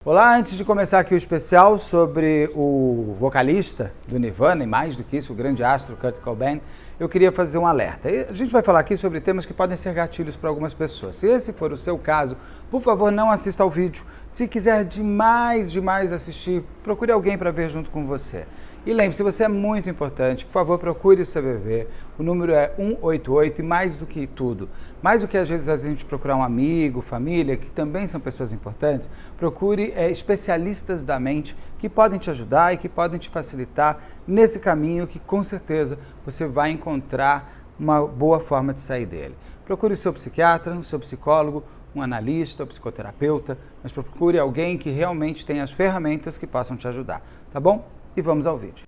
Olá, antes de começar aqui o especial sobre o vocalista do Nirvana, e mais do que isso, o grande astro Kurt Cobain, eu queria fazer um alerta. A gente vai falar aqui sobre temas que podem ser gatilhos para algumas pessoas. Se esse for o seu caso, por favor, não assista ao vídeo. Se quiser demais assistir, procure alguém para ver junto com você. E lembre-se, você é muito importante, por favor, procure o CVV. O número é 188 e mais do que tudo, mais do que às vezes a gente procurar um amigo, família, que também são pessoas importantes, procure especialistas da mente que podem te ajudar e que podem te facilitar nesse caminho que com certeza você vai encontrar uma boa forma de sair dele. Procure o seu psiquiatra, o seu psicólogo, um analista, um psicoterapeuta, mas procure alguém que realmente tenha as ferramentas que possam te ajudar, tá bom? E vamos ao vídeo.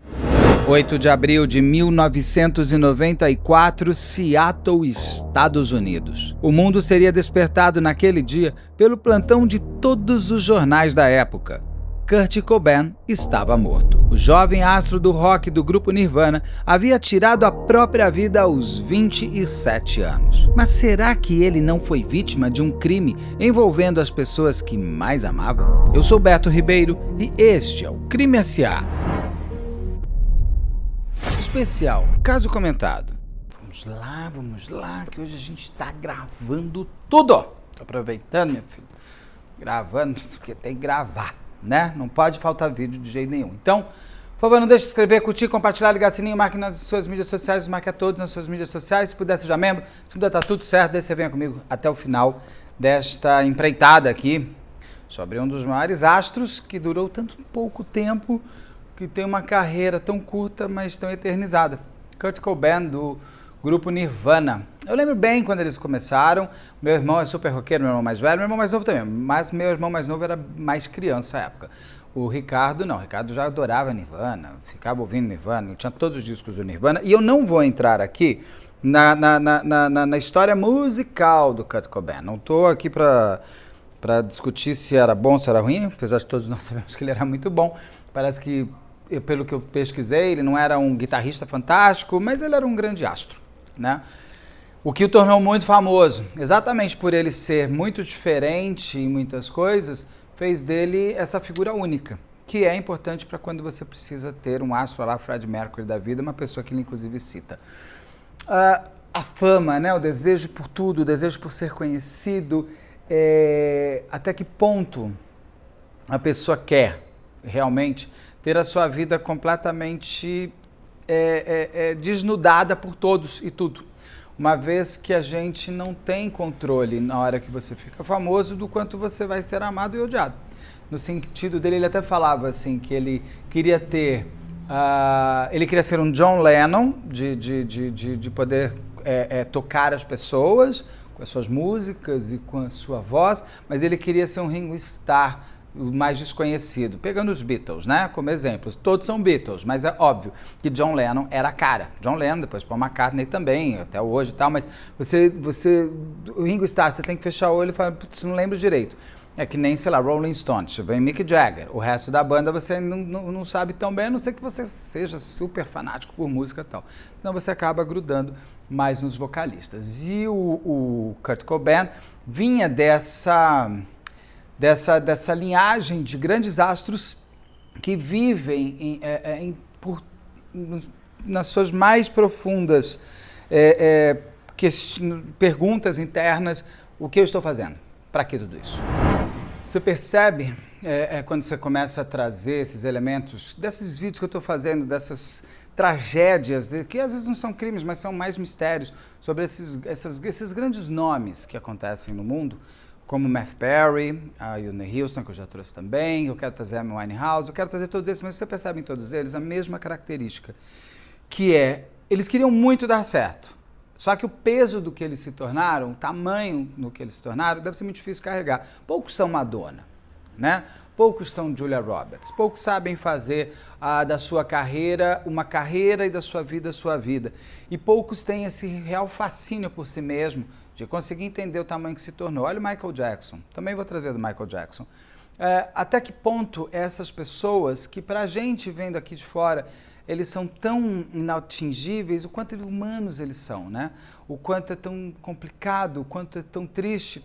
8 de abril de 1994, Seattle, Estados Unidos. O mundo seria despertado naquele dia pelo plantão de todos os jornais da época. Kurt Cobain estava morto. O jovem astro do rock do grupo Nirvana havia tirado a própria vida aos 27 anos. Mas será que ele não foi vítima de um crime envolvendo as pessoas que mais amava? Eu sou Beto Ribeiro e este é o Crime S.A. Especial, caso comentado. Vamos lá, que hoje a gente está gravando tudo. Tô aproveitando, meu filho. Gravando, porque tem que gravar, né? Não pode faltar vídeo de jeito nenhum. Então, por favor, não deixe de se inscrever, curtir, compartilhar, ligar o sininho, marque nas suas mídias sociais, marque a todos nas suas mídias sociais. Se puder, seja membro. Se puder, tá tudo certo. Daí você venha comigo até o final desta empreitada aqui sobre um dos maiores astros que durou tanto pouco tempo, que tem uma carreira tão curta, mas tão eternizada. Kurt Cobain, do grupo Nirvana. Eu lembro bem quando eles começaram. Meu irmão é super roqueiro, meu irmão mais velho, meu irmão mais novo também, mas meu irmão mais novo era mais criança na época. O Ricardo não, o Ricardo já adorava Nirvana, ficava ouvindo Nirvana, ele tinha todos os discos do Nirvana, e eu não vou entrar aqui na história musical do Kurt Cobain. Não estou aqui para discutir se era bom ou se era ruim, apesar de todos nós sabemos que ele era muito bom. Parece que, pelo que eu pesquisei, ele não era um guitarrista fantástico, mas ele era um grande astro, né? O que o tornou muito famoso, exatamente por ele ser muito diferente em muitas coisas, fez dele essa figura única, que é importante para quando você precisa ter um astro lá, Freddie Mercury da vida, uma pessoa que ele inclusive cita. A fama, né? O desejo por tudo, o desejo por ser conhecido, até que ponto a pessoa quer realmente ter a sua vida completamente desnudada por todos e tudo. Uma vez que a gente não tem controle na hora que você fica famoso do quanto você vai ser amado e odiado. No sentido dele, ele até falava assim, que ele queria ter... ele queria ser um John Lennon, de poder tocar as pessoas com as suas músicas e com a sua voz, mas ele queria ser um Ringo Starr, o mais desconhecido, pegando os Beatles, né, como exemplos. Todos são Beatles, mas é óbvio que John Lennon era a cara. John Lennon, depois Paul McCartney também, até hoje e tal, mas o Ringo Starr, você tem que fechar o olho e falar, putz, não lembro direito. É que nem, sei lá, Rolling Stones, vem Mick Jagger, o resto da banda você não sabe tão bem, a não ser que você seja super fanático por música e tal. Senão você acaba grudando mais nos vocalistas. E o Kurt Cobain vinha dessa linhagem de grandes astros que vivem nas suas mais profundas perguntas internas: o que eu estou fazendo? Para que tudo isso? Você percebe, quando você começa a trazer esses elementos, desses vídeos que eu estou fazendo, dessas tragédias, que às vezes não são crimes, mas são mais mistérios, sobre esses grandes nomes que acontecem no mundo, como Matthew Perry, a Whitney Houston, que eu já trouxe também, eu quero trazer a Amy Winehouse, eu quero trazer todos esses, mas você percebe em todos eles a mesma característica, que eles queriam muito dar certo, só que o peso do que eles se tornaram, o tamanho do que eles se tornaram, deve ser muito difícil carregar. Poucos são Madonna, né? Poucos são Julia Roberts, poucos sabem fazer da sua carreira uma carreira e da sua vida a sua vida. E poucos têm esse real fascínio por si mesmo, de conseguir entender o tamanho que se tornou. Olha o Michael Jackson, também vou trazer do Michael Jackson. Até que ponto essas pessoas, que pra gente vendo aqui de fora, eles são tão inatingíveis, o quanto humanos eles são, né? O quanto é tão complicado, o quanto é tão triste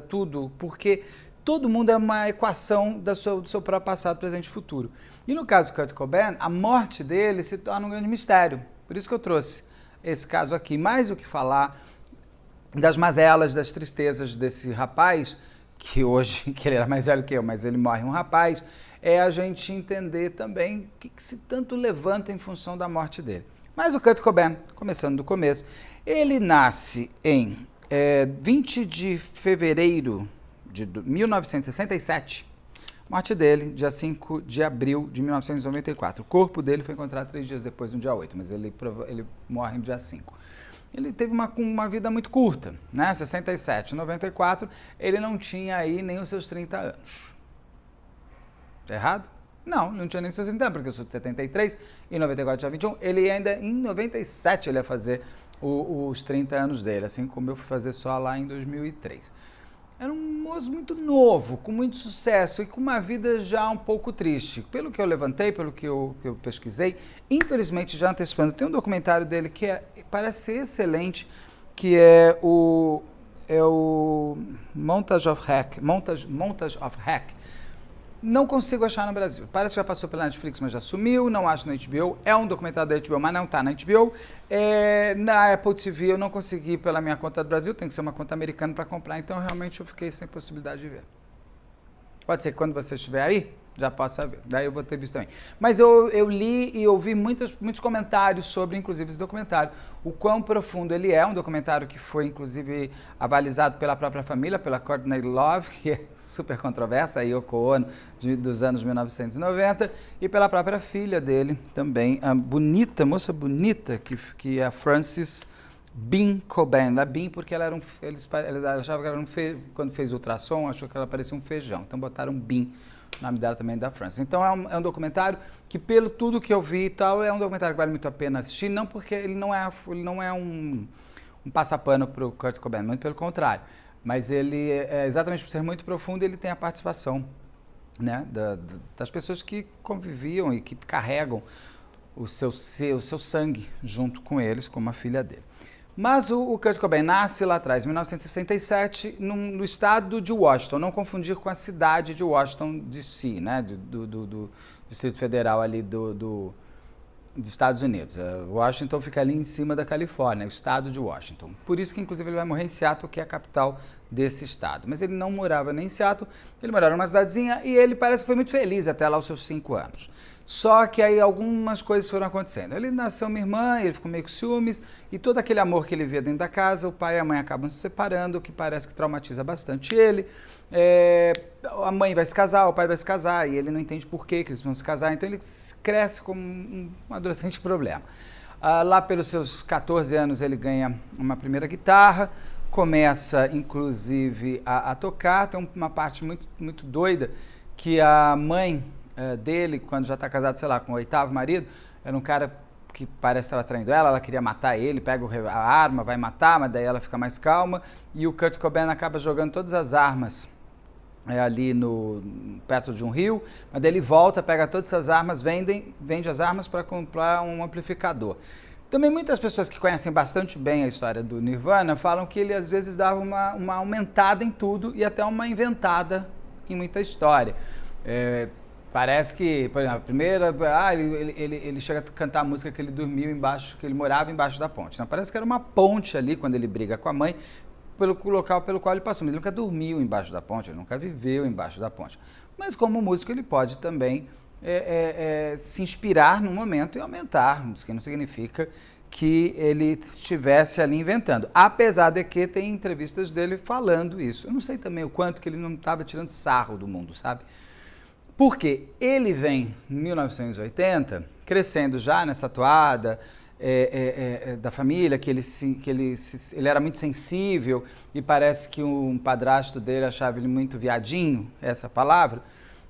tudo, porque todo mundo é uma equação do seu próprio passado, presente e futuro. E no caso do Kurt Cobain, a morte dele se torna um grande mistério. Por isso que eu trouxe esse caso aqui, mais do que falar das mazelas, das tristezas desse rapaz, que hoje, que ele era mais velho que eu, mas ele morre um rapaz, é a gente entender também o que se tanto levanta em função da morte dele. Mas o Kurt Cobain, começando do começo, ele nasce em 20 de fevereiro de 1967, morte dele, dia 5 de abril de 1994. O corpo dele foi encontrado 3 dias depois, no dia 8, mas ele morre no dia 5. Ele teve uma vida muito curta, né? 67, 94, ele não tinha aí nem os seus 30 anos. Errado? Não, ele não tinha nem os seus 30 anos, porque eu sou de 73, em 94 tinha 21, ele ainda em 97 ele ia fazer os 30 anos dele, assim como eu fui fazer só lá em 2003. Era um moço muito novo, com muito sucesso e com uma vida já um pouco triste. Pelo que eu levantei, pelo que eu pesquisei, infelizmente, já antecipando, tem um documentário dele que parece ser excelente, que é o Montage of Heck. Não consigo achar no Brasil. Parece que já passou pela Netflix, mas já sumiu. Não acho na HBO. É um documentário da HBO, mas não está na HBO. Na Apple TV eu não consegui pela minha conta do Brasil. Tem que ser uma conta americana para comprar. Então, realmente, eu fiquei sem possibilidade de ver. Pode ser que quando você estiver aí, já possa ver. Daí eu vou ter visto também. Mas eu li e ouvi muitos comentários sobre, inclusive, esse documentário. O quão profundo ele é. Um documentário que foi, inclusive, avalizado pela própria família, pela Courtney Love, que é super controversa, a Yoko Ono, dos anos 1990, e pela própria filha dele também, a moça bonita, que é a Frances Bean Cobain. Ela é Bean porque ela era eles achavam que ela era quando fez o ultrassom, achou que ela parecia um feijão, então botaram Bean. O nome dela também é da França. Então é um documentário que, pelo tudo que eu vi e tal, é um documentário que vale muito a pena assistir, não porque ele não é um passapano para o Kurt Cobain, muito pelo contrário. Mas ele, exatamente por ser muito profundo, ele tem a participação, né, das pessoas que conviviam e que carregam o seu sangue junto com eles, como a filha dele. Mas o Kurt Cobain nasce lá atrás, em 1967, no estado de Washington, não confundir com a cidade de Washington, D.C., né, do Distrito Federal ali dos Estados Unidos. Washington fica ali em cima da Califórnia, o estado de Washington. Por isso que, inclusive, ele vai morrer em Seattle, que é a capital desse estado. Mas ele não morava nem em Seattle, ele morava numa cidadezinha e ele parece que foi muito feliz até lá os seus 5 anos. Só que aí algumas coisas foram acontecendo. Ele nasceu uma irmã, ele ficou meio com ciúmes, e todo aquele amor que ele via dentro da casa, o pai e a mãe acabam se separando, o que parece que traumatiza bastante ele. A mãe vai se casar, o pai vai se casar, e ele não entende por que eles vão se casar, então ele cresce como um adolescente problema. Lá pelos seus 14 anos ele ganha uma primeira guitarra, começa inclusive a tocar. Tem uma parte muito, muito doida, que a mãe dele, quando já está casado, sei lá, com o 8º marido, era um cara que parece que estava traindo ela queria matar ele, pega a arma, vai matar, mas daí ela fica mais calma, e o Kurt Cobain acaba jogando todas as armas ali perto de um rio, mas daí ele volta, pega todas essas armas, vende as armas para comprar um amplificador. Também muitas pessoas que conhecem bastante bem a história do Nirvana falam que ele às vezes dava uma aumentada em tudo e até uma inventada em muita história. Parece que, por exemplo, a primeira, ele chega a cantar a música que ele dormiu embaixo, que ele morava embaixo da ponte. Então, parece que era uma ponte ali, quando ele briga com a mãe, pelo local pelo qual ele passou. Mas ele nunca dormiu embaixo da ponte, ele nunca viveu embaixo da ponte. Mas como músico, ele pode também se inspirar num momento e aumentar, o que não significa que ele estivesse ali inventando. Apesar de que tem entrevistas dele falando isso. Eu não sei também o quanto que ele não estava tirando sarro do mundo, sabe? Porque ele vem, em 1980, crescendo já nessa toada da família, que ele era muito sensível e parece que um padrasto dele achava ele muito viadinho, essa palavra.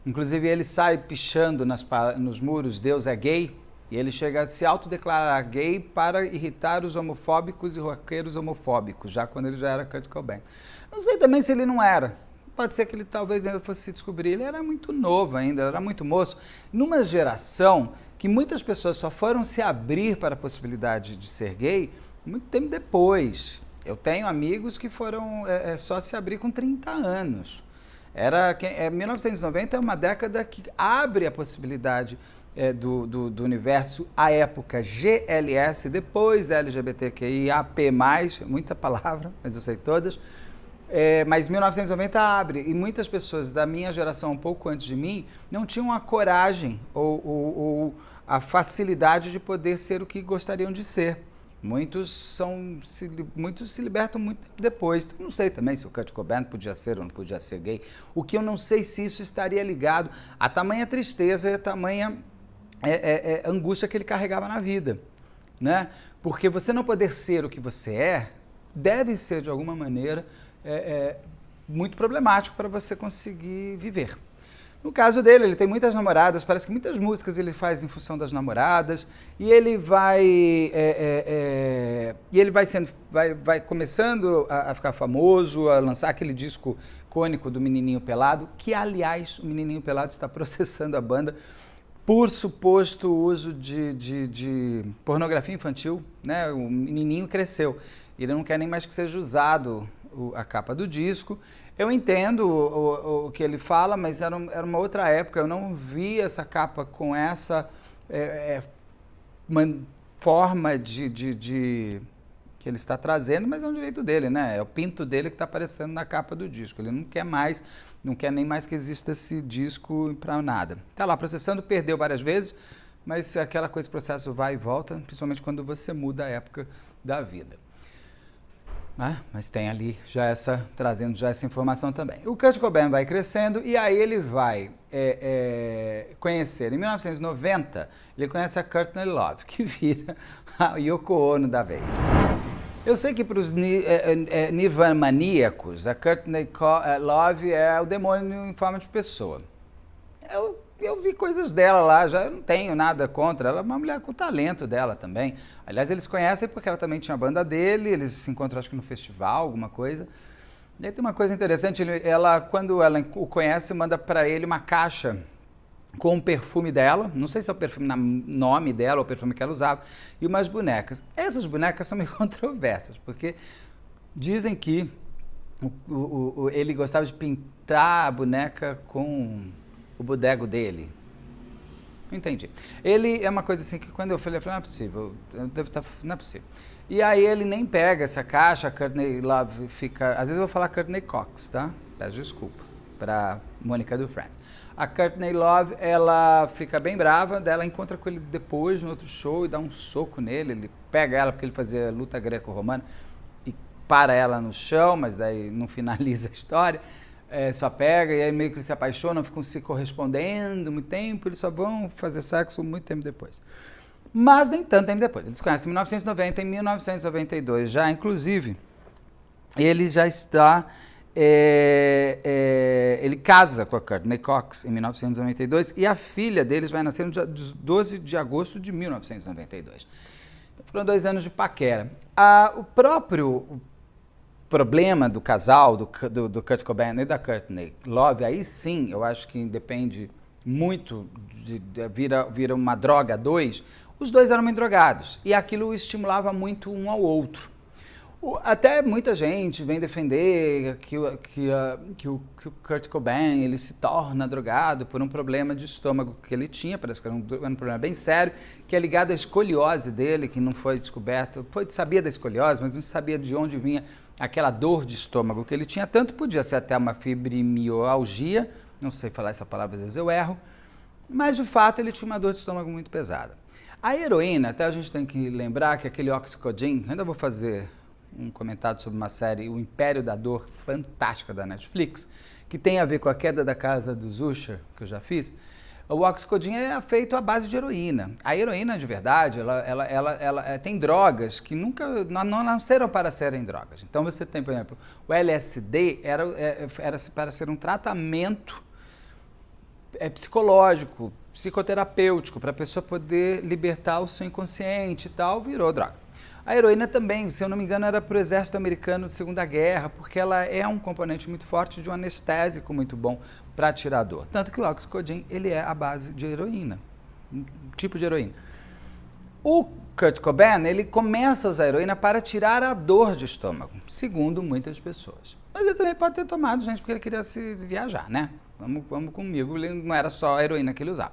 Inclusive ele sai pichando nos muros, Deus é gay, e ele chega a se autodeclarar gay para irritar os homofóbicos e roqueiros homofóbicos, já quando ele já era Kurt Cobain. Não sei também se ele não era. Pode ser que ele talvez ainda fosse se descobrir. Ele era muito novo ainda, ele era muito moço. Numa geração que muitas pessoas só foram se abrir para a possibilidade de ser gay muito tempo depois. Eu tenho amigos que foram só se abrir com 30 anos. Era 1990 é uma década que abre a possibilidade do universo, à época GLS, depois LGBTQIAP+, muita palavra, mas eu sei todas. Mas 1990 abre, e muitas pessoas da minha geração, um pouco antes de mim, não tinham a coragem ou a facilidade de poder ser o que gostariam de ser. Muitos se libertam muito tempo depois. Então, não sei também se o Kurt Cobain podia ser ou não podia ser gay. O que eu não sei se isso estaria ligado à tamanha tristeza e à tamanha angústia que ele carregava na vida, né? Porque você não poder ser o que você deve ser, de alguma maneira, muito problemático para você conseguir viver. No caso dele, ele tem muitas namoradas, parece que muitas músicas ele faz em função das namoradas, e ele vai começando a ficar famoso, a lançar aquele disco icônico do Menininho Pelado, que, aliás, o Menininho Pelado está processando a banda por suposto uso de pornografia infantil, né? O menininho cresceu, ele não quer nem mais que seja usado a capa do disco. Eu entendo o que ele fala, mas era uma outra época, eu não vi essa capa com essa forma de que ele está trazendo, mas é um direito dele, né? É o pinto dele que está aparecendo na capa do disco. Ele não quer nem mais que exista esse disco para nada. Está lá processando, perdeu várias vezes, mas aquela coisa, processo vai e volta, principalmente quando você muda a época da vida. Mas tem ali trazendo já essa informação também. O Kurt Cobain vai crescendo e aí ele vai conhecer, em 1990, ele conhece a Courtney Love, que vira a Yoko Ono da vez. Eu sei que para os nirvamaníacos, a Courtney Love é o demônio em forma de pessoa. Eu vi coisas dela lá, já não tenho nada contra, ela é uma mulher com o talento dela também. Aliás, eles conhecem porque ela também tinha a banda dele, eles se encontram acho que no festival, alguma coisa. E aí tem uma coisa interessante, quando ela o conhece, manda para ele uma caixa com o perfume dela, não sei se é o perfume nome dela ou o perfume que ela usava, e umas bonecas. Essas bonecas são meio controversas, porque dizem que ele gostava de pintar a boneca com o bodego dele. Não entendi. Ele é uma coisa assim que quando eu falei, não é possível, não é possível. E aí ele nem pega essa caixa, a Courtney Love fica... Às vezes eu vou falar Courtney Cox, tá? Peço desculpa para Mônica do Friends. A Courtney Love, ela fica bem brava, daí ela encontra com ele depois no outro show e dá um soco nele, ele pega ela porque ele fazia luta greco-romana e para ela no chão, mas daí não finaliza a história. Só pega e aí meio que eles se apaixonam, ficam se correspondendo muito tempo, eles só vão fazer sexo muito tempo depois. Mas nem tanto tempo depois. Eles se conhecem em 1990, em 1992 já, inclusive, ele já está... ele casa com a Courtney Cox em 1992 e a filha deles vai nascer no dia 12 de agosto de 1992. Então, foram 2 anos de paquera. O próprio problema do casal, do Kurt Cobain e da Courtney Love, aí sim, eu acho que depende muito, vira uma droga 2, os dois eram muito drogados e aquilo estimulava muito um ao outro. Até muita gente vem defender que o Kurt Cobain ele se torna drogado por um problema de estômago que ele tinha, parece que era um problema bem sério, que é ligado à escoliose dele, que não foi descoberto, sabia da escoliose, mas não sabia de onde vinha aquela dor de estômago que ele tinha, tanto podia ser até uma fibromialgia, não sei falar essa palavra, às vezes eu erro, mas de fato ele tinha uma dor de estômago muito pesada. A heroína, até a gente tem que lembrar que aquele Oxycontin, ainda vou fazer um comentário sobre uma série, O Império da Dor, fantástica da Netflix, que tem a ver com a queda da casa dos Usher, que eu já fiz. O Oxycontin é feito à base de heroína. A heroína, de verdade, ela tem drogas que nunca não nasceram para serem drogas. Então você tem, por exemplo, o LSD era para ser um tratamento psicológico, psicoterapêutico, para a pessoa poder libertar o seu inconsciente e tal, virou droga. A heroína também, se eu não me engano, era para o exército americano de Segunda Guerra, porque ela é um componente muito forte de um anestésico muito bom para tirar a dor. Tanto que o Oxycontin, ele é a base de heroína, um tipo de heroína. O Kurt Cobain, ele começa a usar heroína para tirar a dor de estômago, segundo muitas pessoas. Mas ele também pode ter tomado, gente, porque ele queria se viajar, né? Vamos comigo, ele não era só a heroína que ele usava.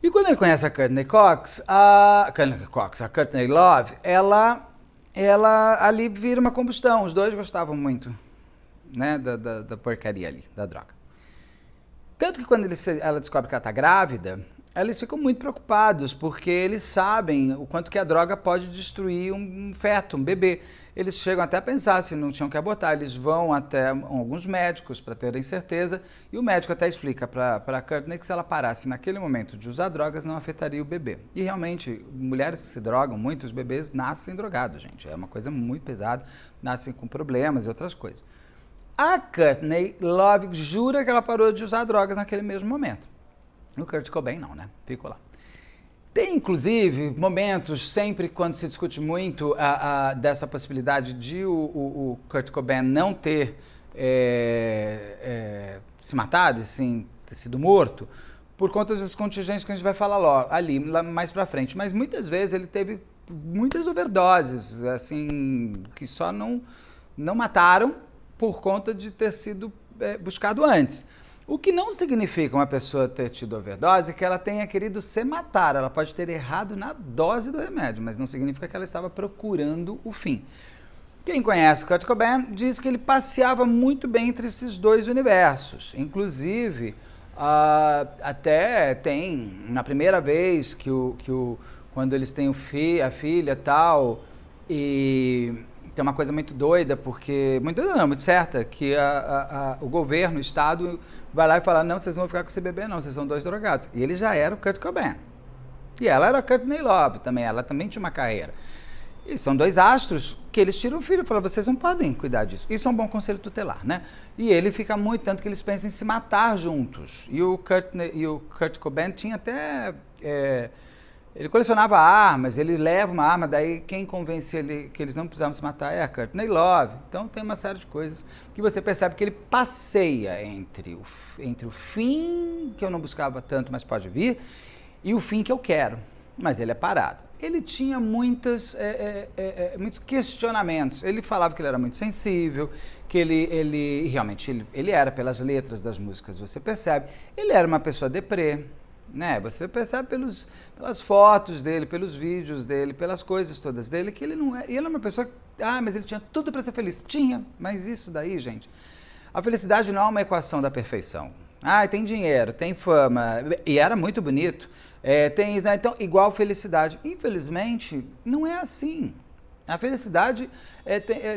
E quando ele conhece a Courtney Cox, a Courtney Love, ela ali vira uma combustão. Os dois gostavam muito, né, da porcaria ali, da droga. Tanto que quando ela descobre que ela está grávida, eles ficam muito preocupados, porque eles sabem o quanto que a droga pode destruir um feto, um bebê. Eles chegam até a pensar se não tinham que abortar, eles vão até alguns médicos para terem certeza, e o médico até explica para a Courtney que se ela parasse naquele momento de usar drogas, não afetaria o bebê. E realmente, mulheres que se drogam muito, os bebês nascem drogados, gente. É uma coisa muito pesada, nascem com problemas e outras coisas. A Courtney Love jura que ela parou de usar drogas naquele mesmo momento. O Kurt Cobain não, né? Ficou lá. Tem, inclusive, momentos, sempre quando se discute muito dessa possibilidade de o Kurt Cobain não ter se matado, assim, ter sido morto, por conta dos contingentes que a gente vai falar lá mais pra frente. Mas muitas vezes ele teve muitas overdoses, assim, que só não mataram por conta de ter sido buscado antes. O que não significa uma pessoa ter tido overdose que ela tenha querido se matar. Ela pode ter errado na dose do remédio, mas não significa que ela estava procurando o fim. Quem conhece Kurt Cobain diz que ele passeava muito bem entre esses dois universos. Inclusive, até tem, na primeira vez quando eles têm a filha e tal, e tem uma coisa muito doida, porque... Muito doida não, muito certa, que o governo, o Estado, vai lá e fala, não, vocês não vão ficar com esse bebê não, vocês são dois drogados. E ele já era o Kurt Cobain. E ela era a Courtney Love também, ela também tinha uma carreira. E são dois astros que eles tiram o filho e falam, vocês não podem cuidar disso. Isso é um bom conselho tutelar, né? E ele fica muito, tanto que eles pensam em se matar juntos. E o Kurt Cobain tinha até... ele colecionava armas, ele leva uma arma, daí quem convence ele que eles não precisavam se matar é a Courtney Love. Então tem uma série de coisas que você percebe que ele passeia entre o fim, que eu não buscava tanto, mas pode vir, e o fim que eu quero, mas ele é parado. Ele tinha muitos questionamentos. Ele falava que ele era muito sensível, que ele realmente ele era pelas letras das músicas, você percebe. Ele era uma pessoa deprê, né? Você percebe pelas fotos dele, pelos vídeos dele, pelas coisas todas dele, que ele não é. E ele é uma pessoa. Mas ele tinha tudo para ser feliz. Tinha, mas isso daí, gente. A felicidade não é uma equação da perfeição. Tem dinheiro, tem fama, e era muito bonito. Então, igual felicidade. Infelizmente, não é assim. A felicidade,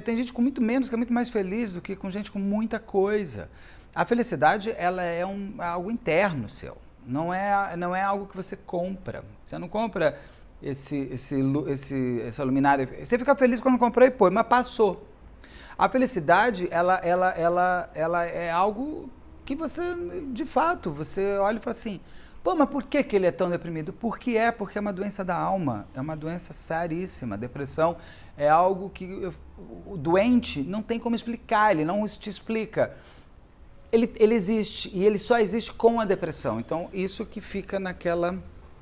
tem gente com muito menos que é muito mais feliz do que com gente com muita coisa. A felicidade, ela é algo interno seu. Não é algo que você compra. Você não compra essa luminária. Você fica feliz quando comprou e põe, mas passou. A felicidade, ela é algo que você, de fato, você olha e fala assim, mas por que ele é tão deprimido? Porque é uma doença da alma, é uma doença seríssima. Depressão é algo que o doente não tem como explicar, ele não te explica. Ele existe, e ele só existe com a depressão. Então, isso que fica naquela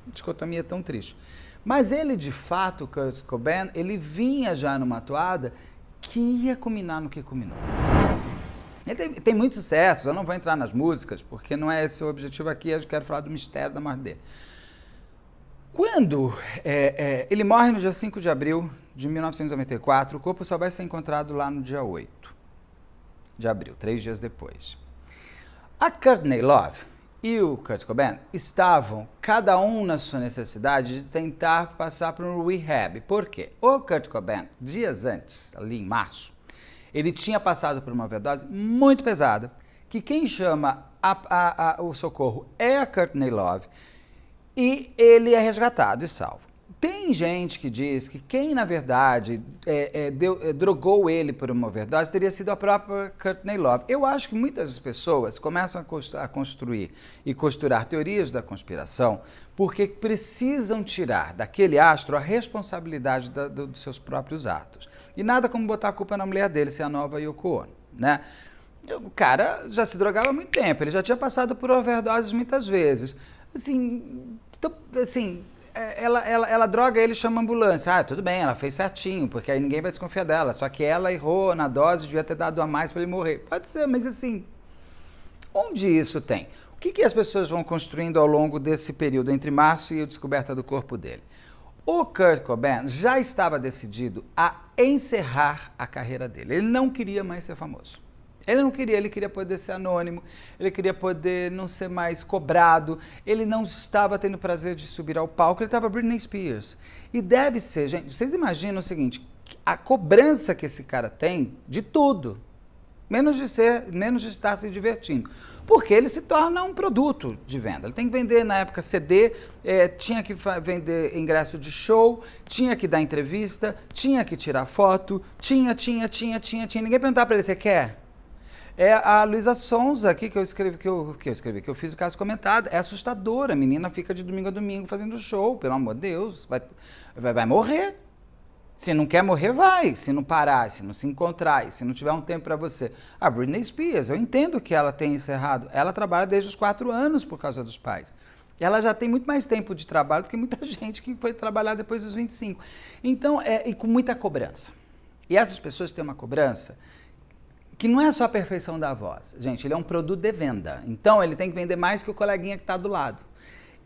dicotomia tão triste. Mas ele, de fato, o Kurt Cobain, ele vinha já numa toada que ia culminar no que culminou. Ele tem muito sucesso, eu não vou entrar nas músicas, porque não é esse o objetivo aqui, eu quero falar do mistério da morte dele. Quando ele morre no dia 5 de abril de 1994, o corpo só vai ser encontrado lá no dia 8 de abril, 3 dias depois. A Courtney Love e o Kurt Cobain estavam, cada um na sua necessidade, de tentar passar por um rehab. Por quê? O Kurt Cobain, dias antes, ali em março, ele tinha passado por uma overdose muito pesada, que quem chama o socorro é a Courtney Love, e ele é resgatado e salvo. Tem gente que diz que quem, na verdade, drogou ele por uma overdose teria sido a própria Courtney Love. Eu acho que muitas pessoas começam a construir e costurar teorias da conspiração porque precisam tirar daquele astro a responsabilidade dos seus próprios atos. E nada como botar a culpa na mulher dele, ser a nova Yoko Ono, né? O cara já se drogava há muito tempo, ele já tinha passado por overdoses muitas vezes. Assim, ela droga ele e chama a ambulância. Ah, tudo bem, ela fez certinho, porque aí ninguém vai desconfiar dela. Só que ela errou na dose, devia ter dado a mais para ele morrer. Pode ser, mas assim, onde isso tem? O que as pessoas vão construindo ao longo desse período entre março e a descoberta do corpo dele? O Kurt Cobain já estava decidido a encerrar a carreira dele. Ele não queria mais ser famoso. Ele queria poder ser anônimo, ele queria poder não ser mais cobrado, ele não estava tendo prazer de subir ao palco, ele estava Britney Spears. E deve ser, gente, vocês imaginam o seguinte, a cobrança que esse cara tem de tudo, menos de estar se divertindo. Porque ele se torna um produto de venda. Ele tem que vender, na época, CD, tinha que vender ingresso de show, tinha que dar entrevista, tinha que tirar foto, tinha. Ninguém perguntava para ele, você quer? É a Luísa Sonza aqui que eu fiz o caso comentado. É assustadora. A menina fica de domingo a domingo fazendo show, pelo amor de Deus. Vai morrer. Se não quer morrer, vai. Se não parar, se não se encontrar, se não tiver um tempo para você. A Britney Spears, eu entendo que ela tenha encerrado. Ela trabalha desde os 4 anos por causa dos pais. Ela já tem muito mais tempo de trabalho do que muita gente que foi trabalhar depois dos 25. Então, e com muita cobrança. E essas pessoas têm uma cobrança que não é só a perfeição da voz. Gente, ele é um produto de venda. Então, ele tem que vender mais que o coleguinha que está do lado.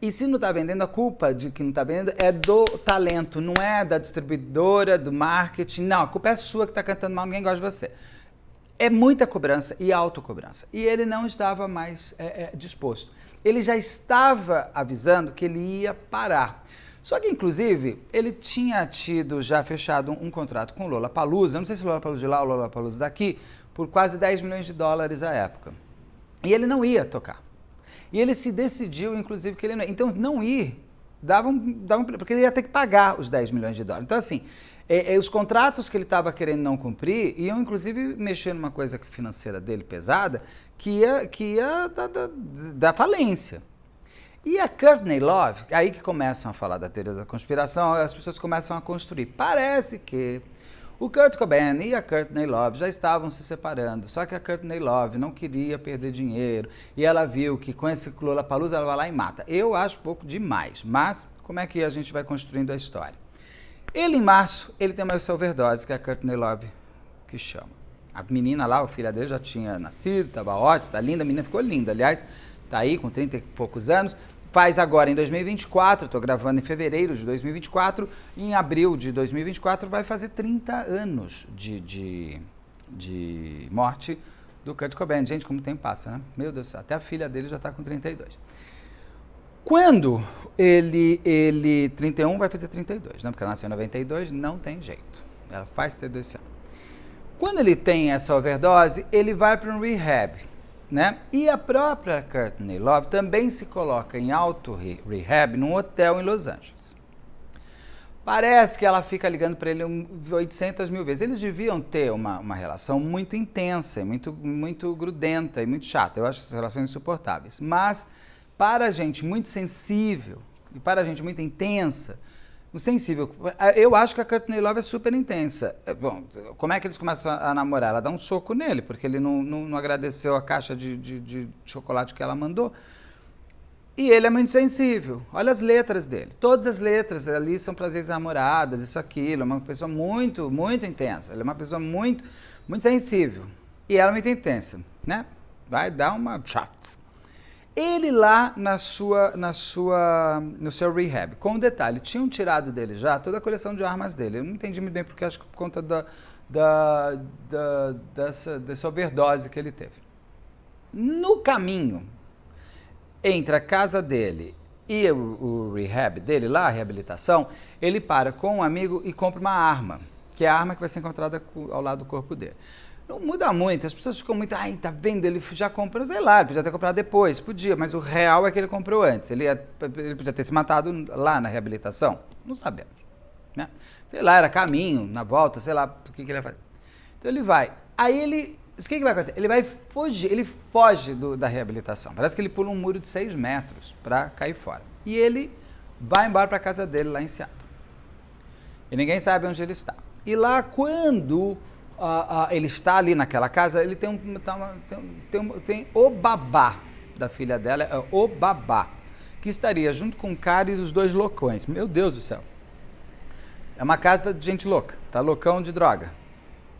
E se não está vendendo, a culpa de que não está vendendo é do talento, não é da distribuidora, do marketing. Não, a culpa é sua que está cantando mal, ninguém gosta de você. É muita cobrança e autocobrança. E ele não estava mais disposto. Ele já estava avisando que ele ia parar. Só que, inclusive, ele tinha já fechado um contrato com o Lollapalooza, eu não sei se o Lollapalooza de lá ou o Lollapalooza daqui, por quase $10 milhões à época. E ele não ia tocar. E ele se decidiu, inclusive, que ele não ia. Então, não ir, porque ele ia ter que pagar os $10 milhões. Então, assim, os contratos que ele estava querendo não cumprir iam, inclusive, mexer numa coisa financeira dele pesada, que ia da falência. E a Courtney Love, aí que começam a falar da teoria da conspiração, as pessoas começam a construir. Parece que o Kurt Cobain e a Courtney Love já estavam se separando, só que a Courtney Love não queria perder dinheiro e ela viu que com esse Lollapalooza ela vai lá e mata. Eu acho pouco demais, mas como é que a gente vai construindo a história? Ele, em março, ele tem uma overdose, que é a Courtney Love que chama. A menina lá, a filha dele já tinha nascido, estava ótima, tá linda, a menina ficou linda, aliás, tá aí com 30 e poucos anos. Faz agora em 2024, estou gravando em fevereiro de 2024, em abril de 2024 vai fazer 30 anos de morte do Kurt Cobain. Gente, como o tempo passa, né? Meu Deus do céu, até a filha dele já está com 32. Quando ele 31, vai fazer 32, né? Porque ela nasceu em 92, não tem jeito. Ela faz 32 esse ano. Quando ele tem essa overdose, ele vai para um rehab. Né? E a própria Courtney Love também se coloca em auto-rehab num hotel em Los Angeles. Parece que ela fica ligando para ele 800 mil vezes. Eles deviam ter uma relação muito intensa, muito grudenta e muito chata. Eu acho essas relações insuportáveis. Mas para gente muito sensível e para gente muito intensa, eu acho que a Courtney Love é super intensa. Bom, como é que eles começam a namorar? Ela dá um soco nele, porque ele não agradeceu a caixa de chocolate que ela mandou. E ele é muito sensível. Olha as letras dele. Todas as letras ali são para as ex-namoradas, isso, aquilo. É uma pessoa muito, muito intensa. Ele é uma pessoa muito, muito sensível. E ela é muito intensa, né? Vai dar uma chat. Ele lá no seu rehab, com um detalhe, tinham tirado dele já toda a coleção de armas dele. Eu não entendi muito bem porque acho que por conta dessa overdose que ele teve. No caminho entre a casa dele e o rehab dele lá, a reabilitação, ele para com um amigo e compra uma arma, que é a arma que vai ser encontrada ao lado do corpo dele. Não muda muito, as pessoas ficam muito, tá vendo, ele já comprou, sei lá, ele podia ter comprado depois, podia, mas o real é que ele comprou antes, ele podia ter se matado lá na reabilitação, não sabemos, né? Sei lá, era caminho, na volta, sei lá, o que ele ia fazer. Então ele vai, aí o que vai acontecer? Ele foge da reabilitação, parece que ele pula um muro de 6 metros para cair fora, e ele vai embora para a casa dele lá em Seattle, e ninguém sabe onde ele está, e lá quando ele está ali naquela casa, ele tem o babá da filha dela, o babá, que estaria junto com o cara e os dois loucões. Meu Deus do céu. É uma casa de gente louca, tá loucão de droga,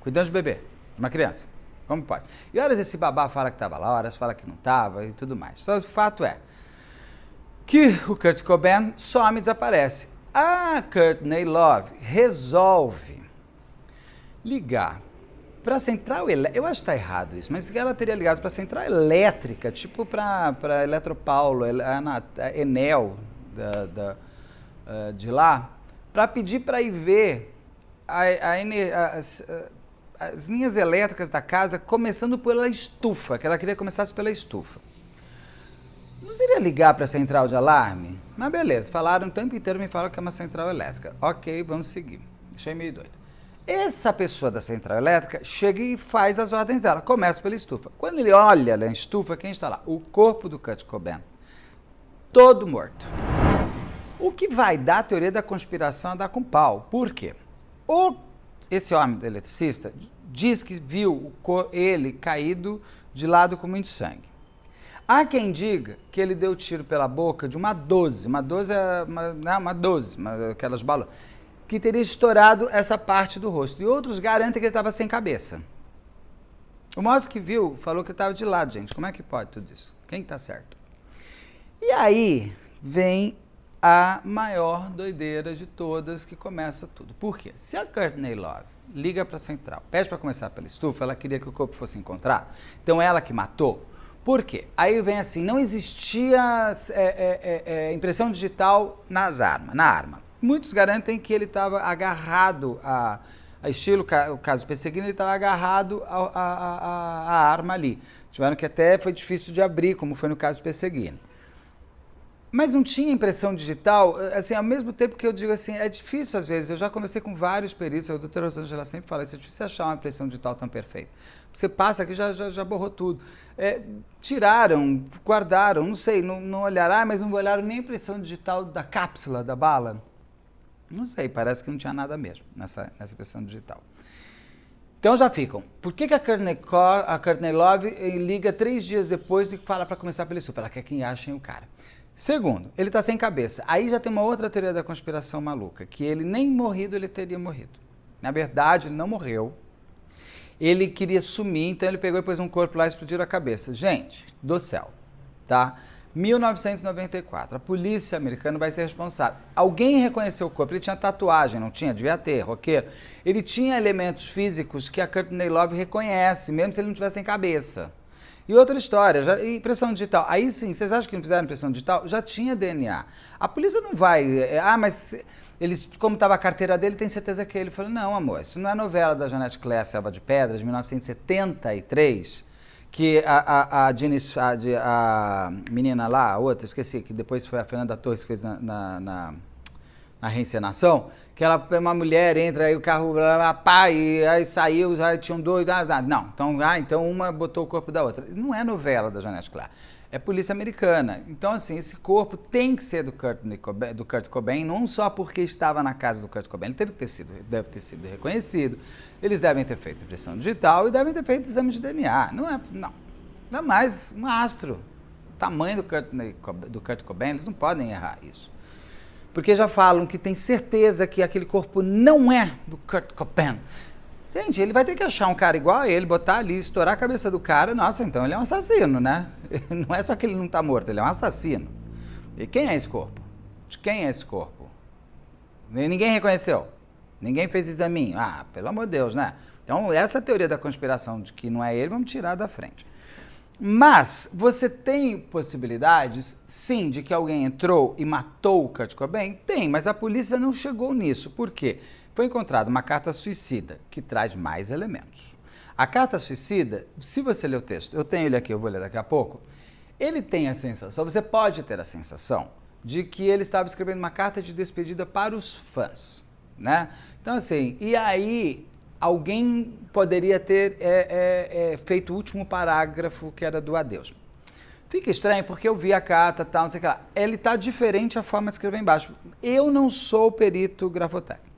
cuidando de bebê, de uma criança. Como pode? E horas esse babá fala que estava lá, horas fala que não estava e tudo mais. Só o fato é que o Kurt Cobain some e desaparece. A Courtney Love resolve ligar para a central elétrica. Eu acho que está errado isso, mas ela teria ligado para a central elétrica, tipo para Eletropaulo, a Enel de lá, para pedir para ir ver as linhas elétricas da casa, começando pela estufa, que ela queria que começasse pela estufa. Não seria ligar para a central de alarme? Mas beleza, falaram o tempo inteiro, me falaram que é uma central elétrica. Ok, vamos seguir. Achei meio doido. Essa pessoa da central elétrica chega e faz as ordens dela. Começa pela estufa. Quando ele olha na estufa, quem está lá? O corpo do Kurt Cobain. Todo morto. O que vai dar a teoria da conspiração a dar com pau. Por quê? Esse homem do eletricista diz que viu ele caído de lado com muito sangue. Há quem diga que ele deu tiro pela boca de uma 12. Uma 12 é uma 12, aquelas balas, que teria estourado essa parte do rosto. E outros garantem que ele estava sem cabeça. O moço que viu falou que estava de lado, gente. Como é que pode tudo isso? Quem está certo? E aí vem a maior doideira de todas, que começa tudo. Por quê? Se a Courtney Love liga para a central, pede para começar pela estufa, ela queria que o corpo fosse encontrado, então ela que matou. Por quê? Aí vem assim, não existia impressão digital na arma. Muitos garantem que ele estava agarrado a estilo, o caso Perseguindo, ele estava agarrado a arma ali. Tiveram que até foi difícil de abrir, como foi no caso Perseguindo. Mas não tinha impressão digital, assim, ao mesmo tempo que eu digo assim, é difícil às vezes, eu já conversei com vários peritos, a doutora Rosângela sempre fala isso, é difícil achar uma impressão digital tão perfeita. Você passa aqui, já borrou tudo. Tiraram, guardaram, não sei, não olharam, mas não olharam nem a impressão digital da cápsula da bala. Não sei, parece que não tinha nada mesmo nessa impressão digital. Então já ficam. Por que a Courtney Love liga 3 dias depois e fala para começar pela estufa? Ela quer que achem o cara. Segundo, ele está sem cabeça. Aí já tem uma outra teoria da conspiração maluca, que ele nem morrido, ele teria morrido. Na verdade, ele não morreu. Ele queria sumir, então ele pegou e pôs um corpo lá e explodiu a cabeça. Gente do céu, tá? 1994, a polícia americana vai ser responsável. Alguém reconheceu o corpo, ele tinha tatuagem, não tinha? Devia ter, roqueiro. Ele tinha elementos físicos que a Courtney Love reconhece, mesmo se ele não tivesse sem cabeça. E outra história, impressão digital. Aí sim, vocês acham que não fizeram impressão digital? Já tinha DNA. A polícia não vai... mas eles, como estava a carteira dele, tem certeza que ele. Eu falei, não, amor, isso não é novela da Janete Claire, Selva de Pedras, de 1973, que a menina lá, a outra, esqueci, que depois foi a Fernanda Torres que fez na reencenação, que ela, uma mulher entra, aí o carro, e aí saiu, aí tinham 2, não, então uma botou o corpo da outra. Não é novela da Janete Claire, é polícia americana. Então, assim, esse corpo tem que ser do Kurt Cobain, não só porque estava na casa do Kurt Cobain, ele deve ter sido reconhecido, eles devem ter feito impressão digital e devem ter feito exame de DNA. Não é mais um astro. O tamanho do Kurt Cobain, eles não podem errar isso. Porque já falam que tem certeza que aquele corpo não é do Kurt Cobain. Gente, ele vai ter que achar um cara igual a ele, botar ali, estourar a cabeça do cara. Nossa, então ele é um assassino, né? Não é só que ele não tá morto, ele é um assassino. E quem é esse corpo? De quem é esse corpo? Ninguém reconheceu. Ninguém fez examinho. Pelo amor de Deus, né? Então, essa teoria da conspiração de que não é ele, vamos tirar da frente. Mas você tem possibilidades, sim, de que alguém entrou e matou o Kurt Cobain? Tem, mas a polícia não chegou nisso. Por quê? Foi encontrada uma carta suicida, que traz mais elementos. A carta suicida, se você ler o texto, eu tenho ele aqui, eu vou ler daqui a pouco, ele tem a sensação, você pode ter a sensação, de que ele estava escrevendo uma carta de despedida para os fãs, né? Então, assim, e aí alguém poderia ter feito o último parágrafo, que era do adeus. Fica estranho, porque eu vi a carta, tal, não sei o que lá. Ele está diferente a forma de escrever embaixo. Eu não sou perito grafotécnico,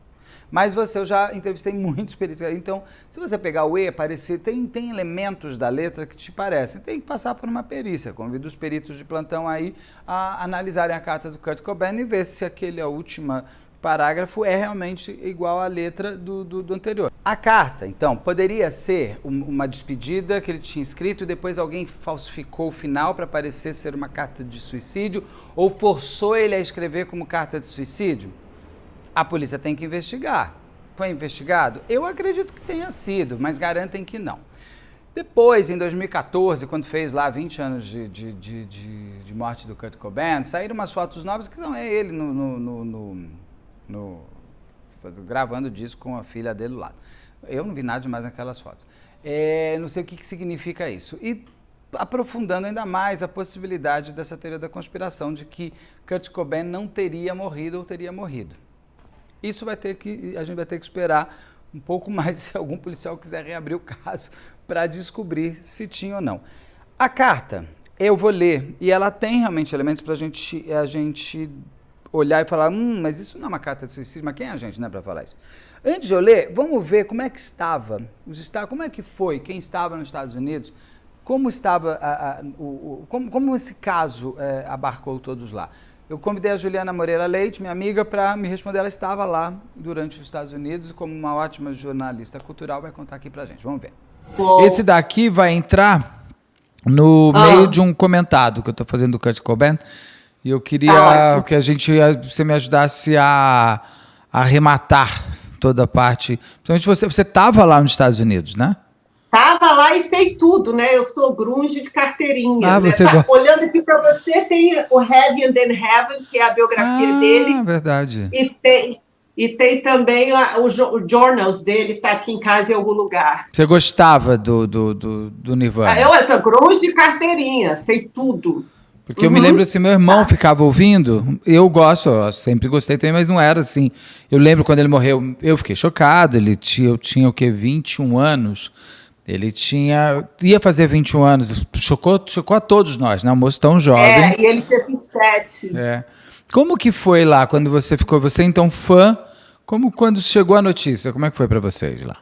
Mas eu já entrevistei muitos peritos. Então, se você pegar o E, tem elementos da letra que te parecem. Tem que passar por uma perícia. Convido os peritos de plantão aí a analisarem a carta do Kurt Cobain e ver se aquele último parágrafo é realmente igual à letra do anterior. A carta, então, poderia ser uma despedida que ele tinha escrito e depois alguém falsificou o final para parecer ser uma carta de suicídio ou forçou ele a escrever como carta de suicídio? A polícia tem que investigar. Foi investigado? Eu acredito que tenha sido, mas garantem que não. Depois, em 2014, quando fez lá 20 anos de morte do Kurt Cobain, saíram umas fotos novas que são ele gravando disco com a filha dele do lado. Eu não vi nada demais naquelas fotos. Não sei o que significa isso. E aprofundando ainda mais a possibilidade dessa teoria da conspiração de que Kurt Cobain não teria morrido ou teria morrido. Isso a gente vai ter que esperar um pouco mais se algum policial quiser reabrir o caso para descobrir se tinha ou não. A carta, eu vou ler, e ela tem realmente elementos para a gente olhar e falar, mas isso não é uma carta de suicídio, mas quem é a gente, né, para falar isso? Antes de eu ler, vamos ver como é que estava, como é que foi, quem estava nos Estados Unidos, como estava, como esse caso abarcou todos lá. Eu convidei a Juliana Moreira Leite, minha amiga, para me responder. Ela estava lá durante os Estados Unidos e, como uma ótima jornalista cultural, vai contar aqui pra gente. Vamos ver. Esse daqui vai entrar no meio de um comentado que eu estou fazendo do Kurt Cobain. E eu queria que você me ajudasse a arrematar toda a parte. Principalmente você estava lá nos Estados Unidos, né? Estava lá e sei tudo, né? Eu sou grunge de carteirinha. Né? Você olhando aqui para você, tem o Heavy and Then Heaven, que é a biografia dele. Verdade. E tem também o journals dele, tá aqui em casa em algum lugar. Você gostava do Nirvana? Eu sou grunge de carteirinha, sei tudo. Porque eu me lembro assim, meu irmão ficava ouvindo, eu sempre gostei também, mas não era assim. Eu lembro quando ele morreu, eu fiquei chocado, eu tinha o quê, 21 anos... Ele ia fazer 21 anos, chocou a todos nós, né? Um moço tão jovem. E ele tinha 27. Como que foi lá, quando você então fã, quando chegou a notícia, como é que foi para vocês lá?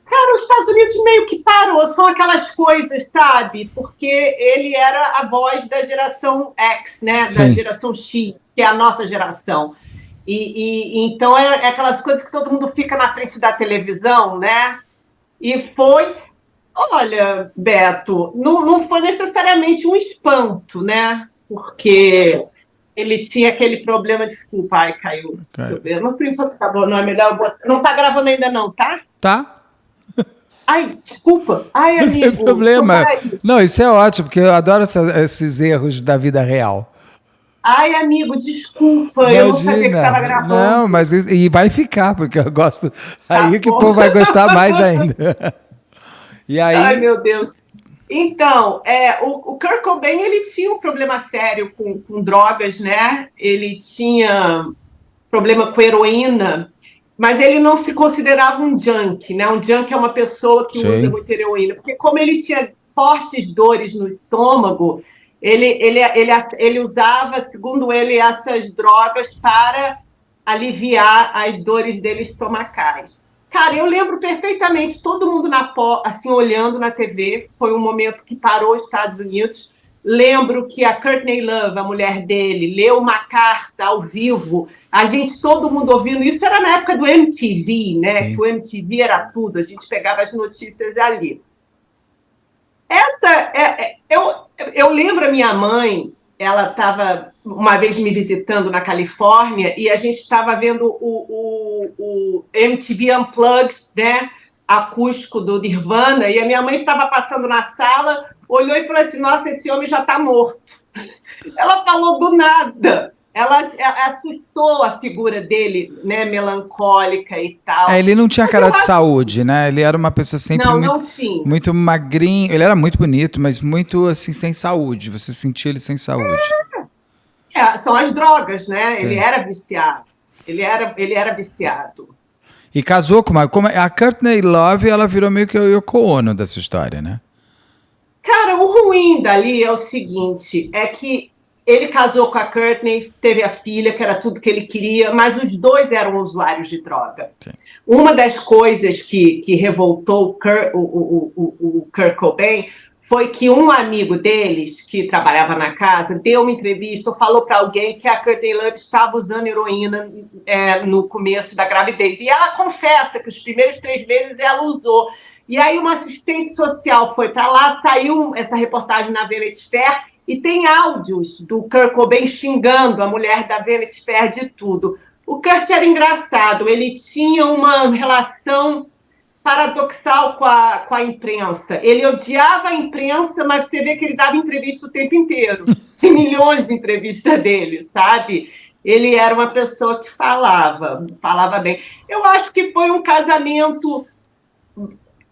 Cara, os Estados Unidos meio que parou, são aquelas coisas, sabe? Porque ele era a voz da geração X, né? Sim. Da geração X, que é a nossa geração. E então é aquelas coisas que todo mundo fica na frente da televisão, né? E foi... Olha, Beto, não foi necessariamente um espanto, né? Porque ele tinha aquele problema... Desculpa, caiu. Deixa eu ver. Não é melhor... Não tá gravando ainda não, tá? Tá. Desculpa. Amigo. Não tem problema. Não, isso é ótimo, porque eu adoro esses erros da vida real. Amigo, desculpa. Imagina. Eu não sabia que estava gravando. Não, mas e vai ficar, porque eu gosto... Aí que o povo vai gostar mais ainda. E aí... Ai, meu Deus. Então, o Kurt Cobain, ele tinha um problema sério com drogas, né? Ele tinha problema com heroína, mas ele não se considerava um junkie, né? Um junkie é uma pessoa que usa muito heroína, porque como ele tinha fortes dores no estômago, ele usava, segundo ele, essas drogas para aliviar as dores dele estomacais. Cara, eu lembro perfeitamente, todo mundo assim, olhando na TV, foi um momento que parou os Estados Unidos. Lembro que a Courtney Love, a mulher dele, leu uma carta ao vivo, todo mundo ouvindo. Isso era na época do MTV, né? Sim. Que o MTV era tudo, a gente pegava as notícias ali. Eu lembro a minha mãe, ela estava uma vez me visitando na Califórnia e a gente estava vendo o MTV Unplugged, né, acústico do Nirvana, e a minha mãe estava passando na sala, olhou e falou assim, nossa, esse homem já está morto. Ela falou do nada. Ela assustou a figura dele, né, melancólica e tal. Ele não tinha cara de saúde, né? Ele era uma pessoa sempre muito magrinho. Ele era muito bonito, mas muito assim, sem saúde. Você sentia ele sem saúde. São as drogas, né? Sim. Ele era viciado. Ele era viciado. E casou com a Courtney Love, ela virou meio que o Yoko Ono dessa história, né? Cara, o ruim dali é o seguinte, é que Ele casou com a Courtney, teve a filha, que era tudo que ele queria, mas os dois eram usuários de droga. Sim. Uma das coisas que revoltou o Kurt Cobain foi que um amigo deles, que trabalhava na casa, deu uma entrevista, falou para alguém que a Courtney Love estava usando heroína no começo da gravidez. E ela confessa que os primeiros 3 meses ela usou. E aí uma assistente social foi para lá, saiu essa reportagem na Vanity Fair, e tem áudios do Kurt Cobain xingando a mulher da Vanity Fair de tudo. O Kurt era engraçado, ele tinha uma relação paradoxal com a imprensa. Ele odiava a imprensa, mas você vê que ele dava entrevista o tempo inteiro. Tem milhões de entrevistas dele, sabe? Ele era uma pessoa que falava bem. Eu acho que foi um casamento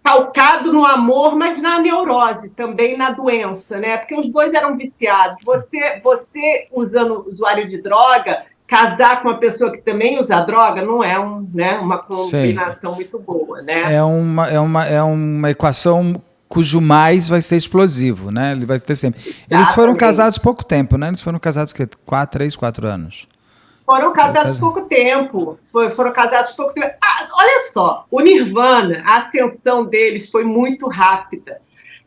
calcado no amor, mas na neurose, também na doença, né? Porque os dois eram viciados. Você usando usuário de droga, casar com uma pessoa que também usa droga não é uma combinação muito boa, né? É uma equação cujo mais vai ser explosivo, né? Ele vai ter sempre. Exatamente. Eles foram casados pouco tempo, né? Eles foram casados 3, 4 anos. Foram casados pouco tempo. Foram casados pouco tempo. Olha só, o Nirvana, a ascensão deles foi muito rápida.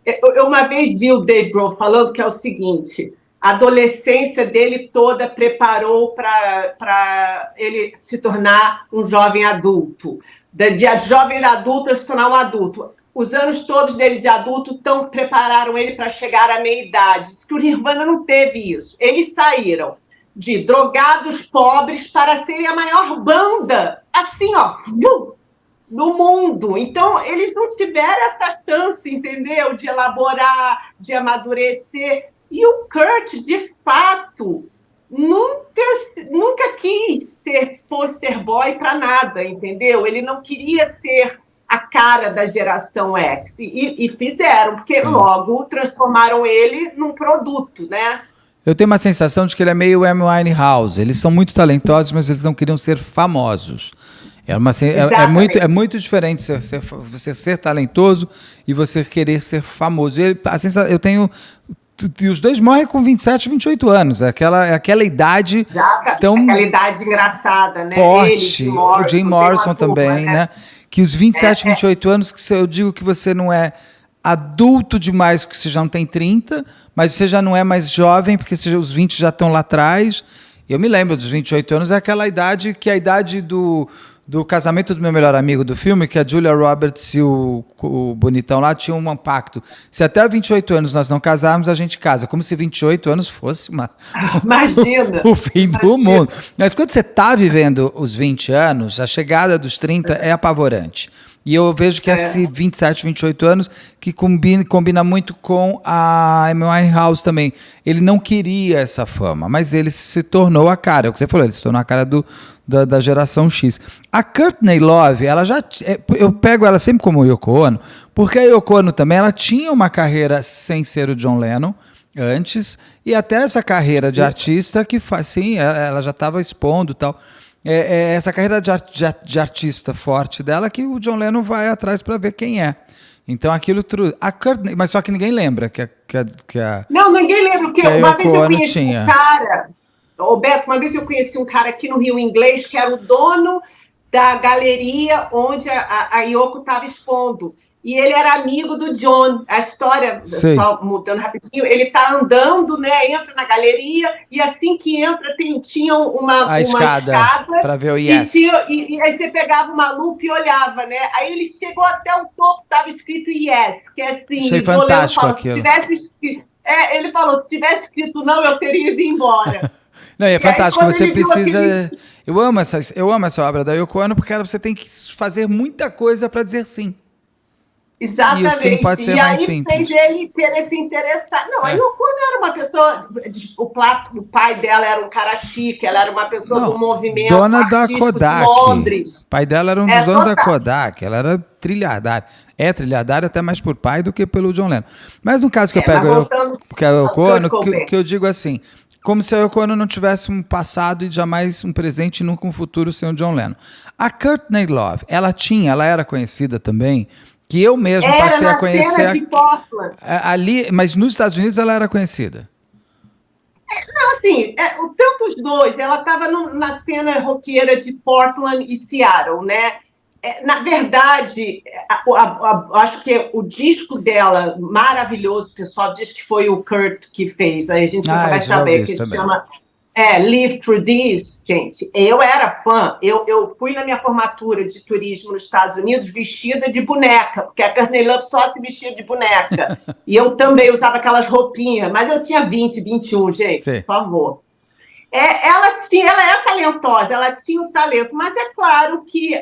Eu uma vez vi o Dave Grohl falando que é o seguinte: a adolescência dele toda preparou para ele se tornar um jovem adulto. De jovem adulto a se tornar um adulto. Os anos todos dele de adulto prepararam ele para chegar à meia-idade. Diz que o Nirvana não teve isso. Eles saíram de drogados pobres para serem a maior banda, assim, ó, no mundo. Então, eles não tiveram essa chance, entendeu? De elaborar, de amadurecer. E o Kurt, de fato, nunca quis ser poster boy para nada, entendeu? Ele não queria ser a cara da geração X. E fizeram, porque logo transformaram ele num produto, né? Eu tenho uma sensação de que ele é meio Amy Winehouse. Eles são muito talentosos, mas eles não queriam ser famosos. É muito diferente você ser talentoso e você querer ser famoso. Eu tenho... E os dois morrem com 27, 28 anos. Aquela idade tão... Aquela idade engraçada, né? Forte. O Jim Morrison também, né? Que os 27, 28 anos, que eu digo que você não é adulto demais, que você já não tem 30, mas você já não é mais jovem, porque os 20 já estão lá atrás. Eu me lembro dos 28 anos, é aquela idade que é a idade do casamento do meu melhor amigo do filme, que a Julia Roberts e o bonitão lá tinham um pacto. Se até 28 anos nós não casarmos, a gente casa. Como se 28 anos fosse Imagina! o fim do mundo. Mas quando você está vivendo os 20 anos, a chegada dos 30 é apavorante. E eu vejo que esse 27, 28 anos que combina muito com a Amy Winehouse também. Ele não queria essa fama, mas ele se tornou a cara. É o que você falou, ele se tornou a cara da geração X. A Courtney Love, eu pego ela sempre como Yoko Ono, porque a Yoko Ono também ela tinha uma carreira sem ser o John Lennon antes, e até essa carreira de artista que sim, ela já estava expondo e tal. Essa carreira de artista forte dela que o John Lennon vai atrás para ver quem é. Então aquilo... A Courtney, mas só que ninguém lembra que a... Não, ninguém lembra, porque uma vez eu conheci tinha. Um cara... Beto, uma vez eu conheci um cara aqui no Rio Inglês que era o dono da galeria onde a Yoko estava expondo. E ele era amigo do John. A história, só mudando rapidinho, ele está andando, né? Entra na galeria e assim que entra tinha uma escada para ver o Yes. E aí você pegava uma lupa e olhava, né? Aí ele chegou até o topo, estava escrito Yes, que é assim. Achei fantástico aquilo. Ele falou, se tivesse escrito não, eu teria ido embora. Não, é fantástico, você precisa... Eu amo essa obra da Yoko Ono porque você tem que fazer muita coisa para dizer sim. Exatamente. E o sim pode ser mais simples. Fez ele querer se interessar. Não, a Yoko Ono era uma pessoa... O pai dela era um cara chique, ela era uma pessoa do movimento dona da Kodak. De Londres. O pai dela era um dos donos da Kodak. Ela era trilhardária. É trilhardária até mais por pai do que pelo John Lennon. Mas no caso que eu pego... Porque a Yoko Ono, que eu digo assim... Como se a Yoko Ono não tivesse um passado e jamais um presente e nunca um futuro sem o John Lennon. A Courtney Love, ela era conhecida também, que eu mesmo passei a conhecer de Portland. ali, mas nos Estados Unidos ela era conhecida. Assim, tanto os dois, ela estava na cena roqueira de Portland e Seattle, né? Na verdade, acho que o disco dela, maravilhoso, o pessoal diz que foi o Kurt que fez, aí a gente nunca vai Isso, já ouvi saber, isso que se também. chama Live Through This, gente. Eu era fã, eu fui na minha formatura de turismo nos Estados Unidos vestida de boneca, porque a Courtney Love só se vestia de boneca. E eu também usava aquelas roupinhas, mas eu tinha 20, 21, gente, Sim. por favor. Ela é talentosa, ela tinha o talento, mas é claro que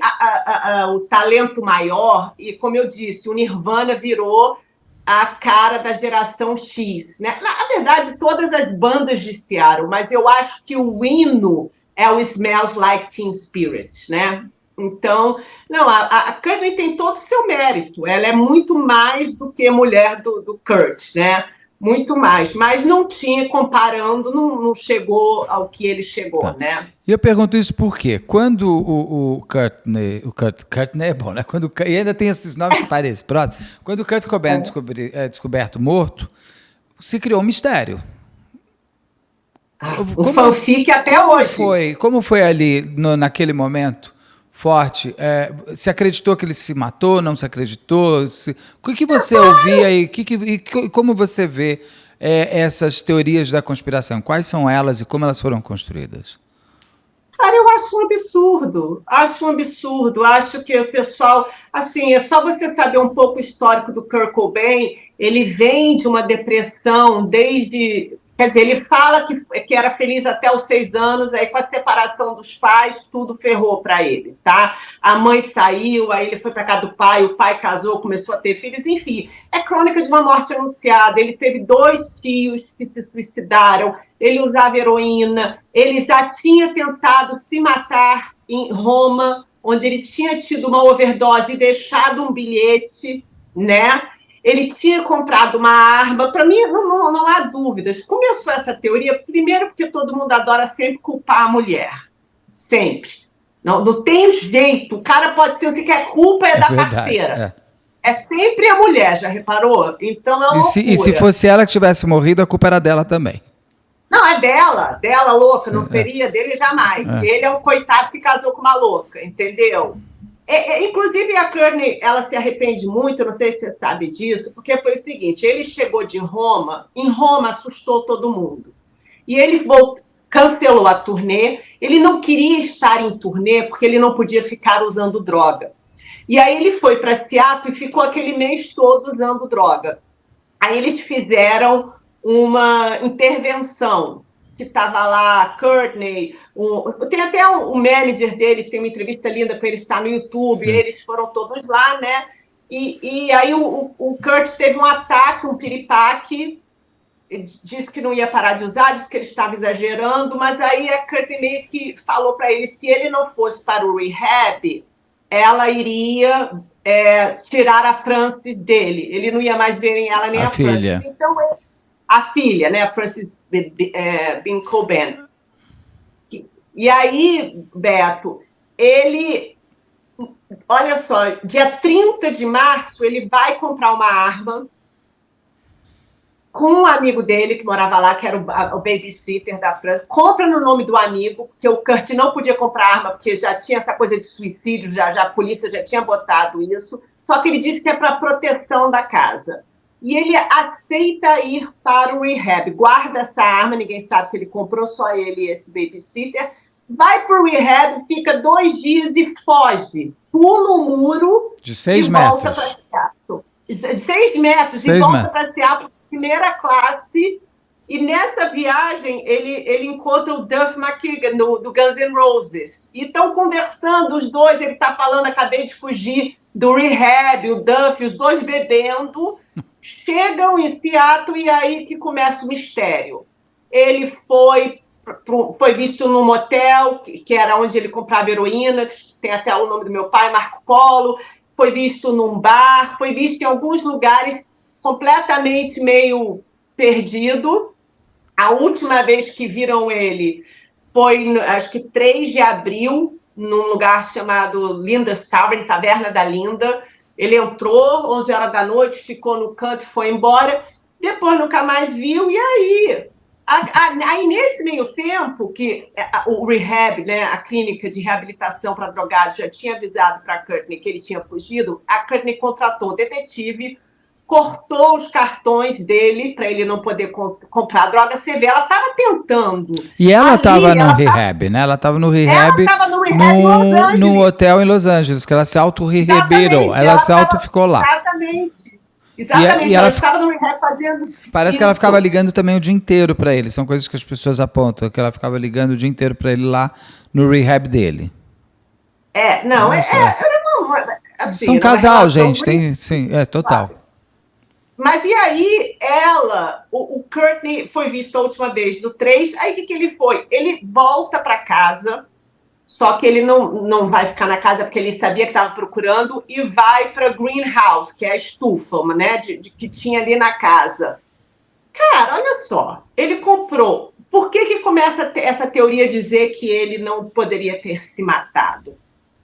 o talento maior, e como eu disse, o Nirvana virou a cara da geração X, né? Na verdade, todas as bandas de Seattle, mas eu acho que o hino é o Smells Like Teen Spirit, né? Então, não, a Courtney tem todo o seu mérito, ela é muito mais do que mulher do Kurt, né? Muito mais, mas não tinha, comparando, não chegou ao que ele chegou, Tá. né? E eu pergunto isso porque quando Courtney é bom, né? E ainda tem esses nomes que parecem, pronto. Quando o Kurt Cobain é descoberto morto, se criou um mistério. O fanfic até hoje. Como foi ali, naquele momento forte? Se acreditou que ele se matou, não se acreditou? O que você ouvia e como você vê essas teorias da conspiração? Quais são elas e como elas foram construídas? Cara, eu acho um absurdo, acho que o pessoal, assim, é só você saber um pouco o histórico do Kurt Cobain, ele vem de uma depressão desde, quer dizer, ele fala que era feliz até os 6 anos, aí com a separação dos pais, tudo ferrou para ele, tá? A mãe saiu, aí ele foi para casa do pai, o pai casou, começou a ter filhos, enfim, é crônica de uma morte anunciada, ele teve 2 tios que se suicidaram, ele usava heroína, ele já tinha tentado se matar em Roma, onde ele tinha tido uma overdose e deixado um bilhete, né? Ele tinha comprado uma arma. Para mim, não há dúvidas. Começou essa teoria, primeiro, porque todo mundo adora sempre culpar a mulher. Sempre. Não tem jeito. O cara pode ser, se quer culpa é da Verdade. parceira. É sempre a mulher, já reparou? Então é uma loucura. E se fosse ela que tivesse morrido, a culpa era dela também. Não, é dela, louca, Sim, não seria dele jamais. Ele é um coitado que casou com uma louca, entendeu? Inclusive, a Courtney, ela se arrepende muito, não sei se você sabe disso, porque foi o seguinte, ele chegou de Roma, em Roma assustou todo mundo. E ele cancelou a turnê, ele não queria estar em turnê porque ele não podia ficar usando droga. E aí ele foi para Seattle e ficou aquele mês todo usando droga. Aí eles fizeram uma intervenção, que estava lá, Courtney, tem até um manager deles, tem uma entrevista linda com ele, está no YouTube, eles foram todos lá, né? E aí o Kurt teve um ataque, um piripaque, disse que não ia parar de usar, disse que ele estava exagerando, mas aí a Courtney meio que falou para ele, se ele não fosse para o rehab, ela iria tirar a Frances dele. Ele não ia mais ver em ela nem a filha. Frances. Então, a filha, né, a Frances Bean Cobain. E aí, Beto, olha só, dia 30 de março, ele vai comprar uma arma com um amigo dele que morava lá, que era o babysitter da França, compra no nome do amigo, porque o Kurt não podia comprar arma, porque já tinha essa coisa de suicídio, já a polícia já tinha botado isso, só que ele disse que é para proteção da casa. E ele aceita ir para o rehab, guarda essa arma, ninguém sabe que ele comprou, só ele e esse babysitter, vai para o rehab, fica 2 dias e foge, pula o muro de 6 metros. Volta para Seattle. 6 metros, 6 e volta para Seattle de primeira classe. E nessa viagem, ele encontra o Duff McKagan, do Guns N' Roses. E estão conversando os dois, ele está falando, acabei de fugir do rehab, o Duff, os dois bebendo. Chegam em Seattle e aí que começa o mistério. Ele foi visto num motel, que era onde ele comprava heroína, que tem até o nome do meu pai, Marco Polo, foi visto num bar, foi visto em alguns lugares completamente meio perdido. A última vez que viram ele foi, acho que 3 de abril, num lugar chamado Linda's Tavern, Taverna da Linda. Ele entrou, 11 horas da noite, ficou no canto e foi embora. Depois nunca mais viu, e aí? Aí, nesse meio tempo, que o rehab, né, a clínica de reabilitação para drogados, já tinha avisado para a Courtney que ele tinha fugido, a Courtney contratou o detetive, cortou os cartões dele para ele não poder comprar droga. Você vê, ela estava tentando. E ela estava no rehab, né? Ela estava no rehab, num hotel em Los Angeles, que ela se auto-rehabitou. Ela se auto-ficou lá. Exatamente. Exatamente, ela estava no rehab fazendo. Parece que ela ficava ligando também o dia inteiro para ele. São coisas que as pessoas apontam, que ela ficava ligando o dia inteiro para ele lá no rehab dele. Assim, são casal, gente. Tem, sim, total. Claro. Mas e aí, o Courtney foi visto a última vez no 3. Aí o que ele foi? Ele volta para casa. Só que ele não vai ficar na casa porque ele sabia que estava procurando e vai para greenhouse, que é a estufa, né, que tinha ali na casa. Cara, olha só, ele comprou. Por que começa essa teoria a dizer que ele não poderia ter se matado?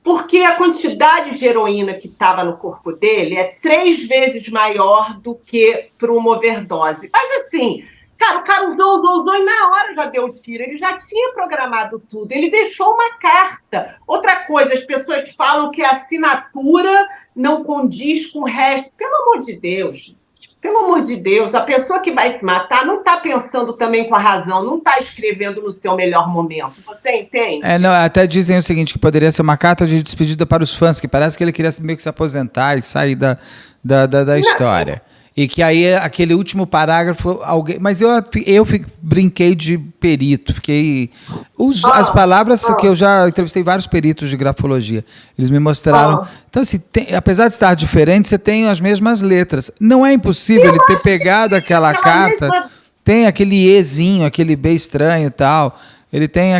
Porque a quantidade de heroína que estava no corpo dele é 3 vezes maior do que para uma overdose. Mas assim... Cara, o cara usou e na hora já deu o tiro. Ele já tinha programado tudo. Ele deixou uma carta. Outra coisa, as pessoas falam que a assinatura não condiz com o resto. Pelo amor de Deus. Pelo amor de Deus. A pessoa que vai se matar não está pensando também com a razão. Não está escrevendo no seu melhor momento. Você entende? Até dizem o seguinte, que poderia ser uma carta de despedida para os fãs, que parece que ele queria meio que se aposentar e sair da história. E que aí, aquele último parágrafo, mas eu brinquei de perito, as palavras que eu já entrevistei vários peritos de grafologia, eles me mostraram. Então, assim, apesar de estar diferente, você tem as mesmas letras. Não é impossível ele ter pegado aquela carta, tem aquele Ezinho, aquele B estranho e tal, ele tem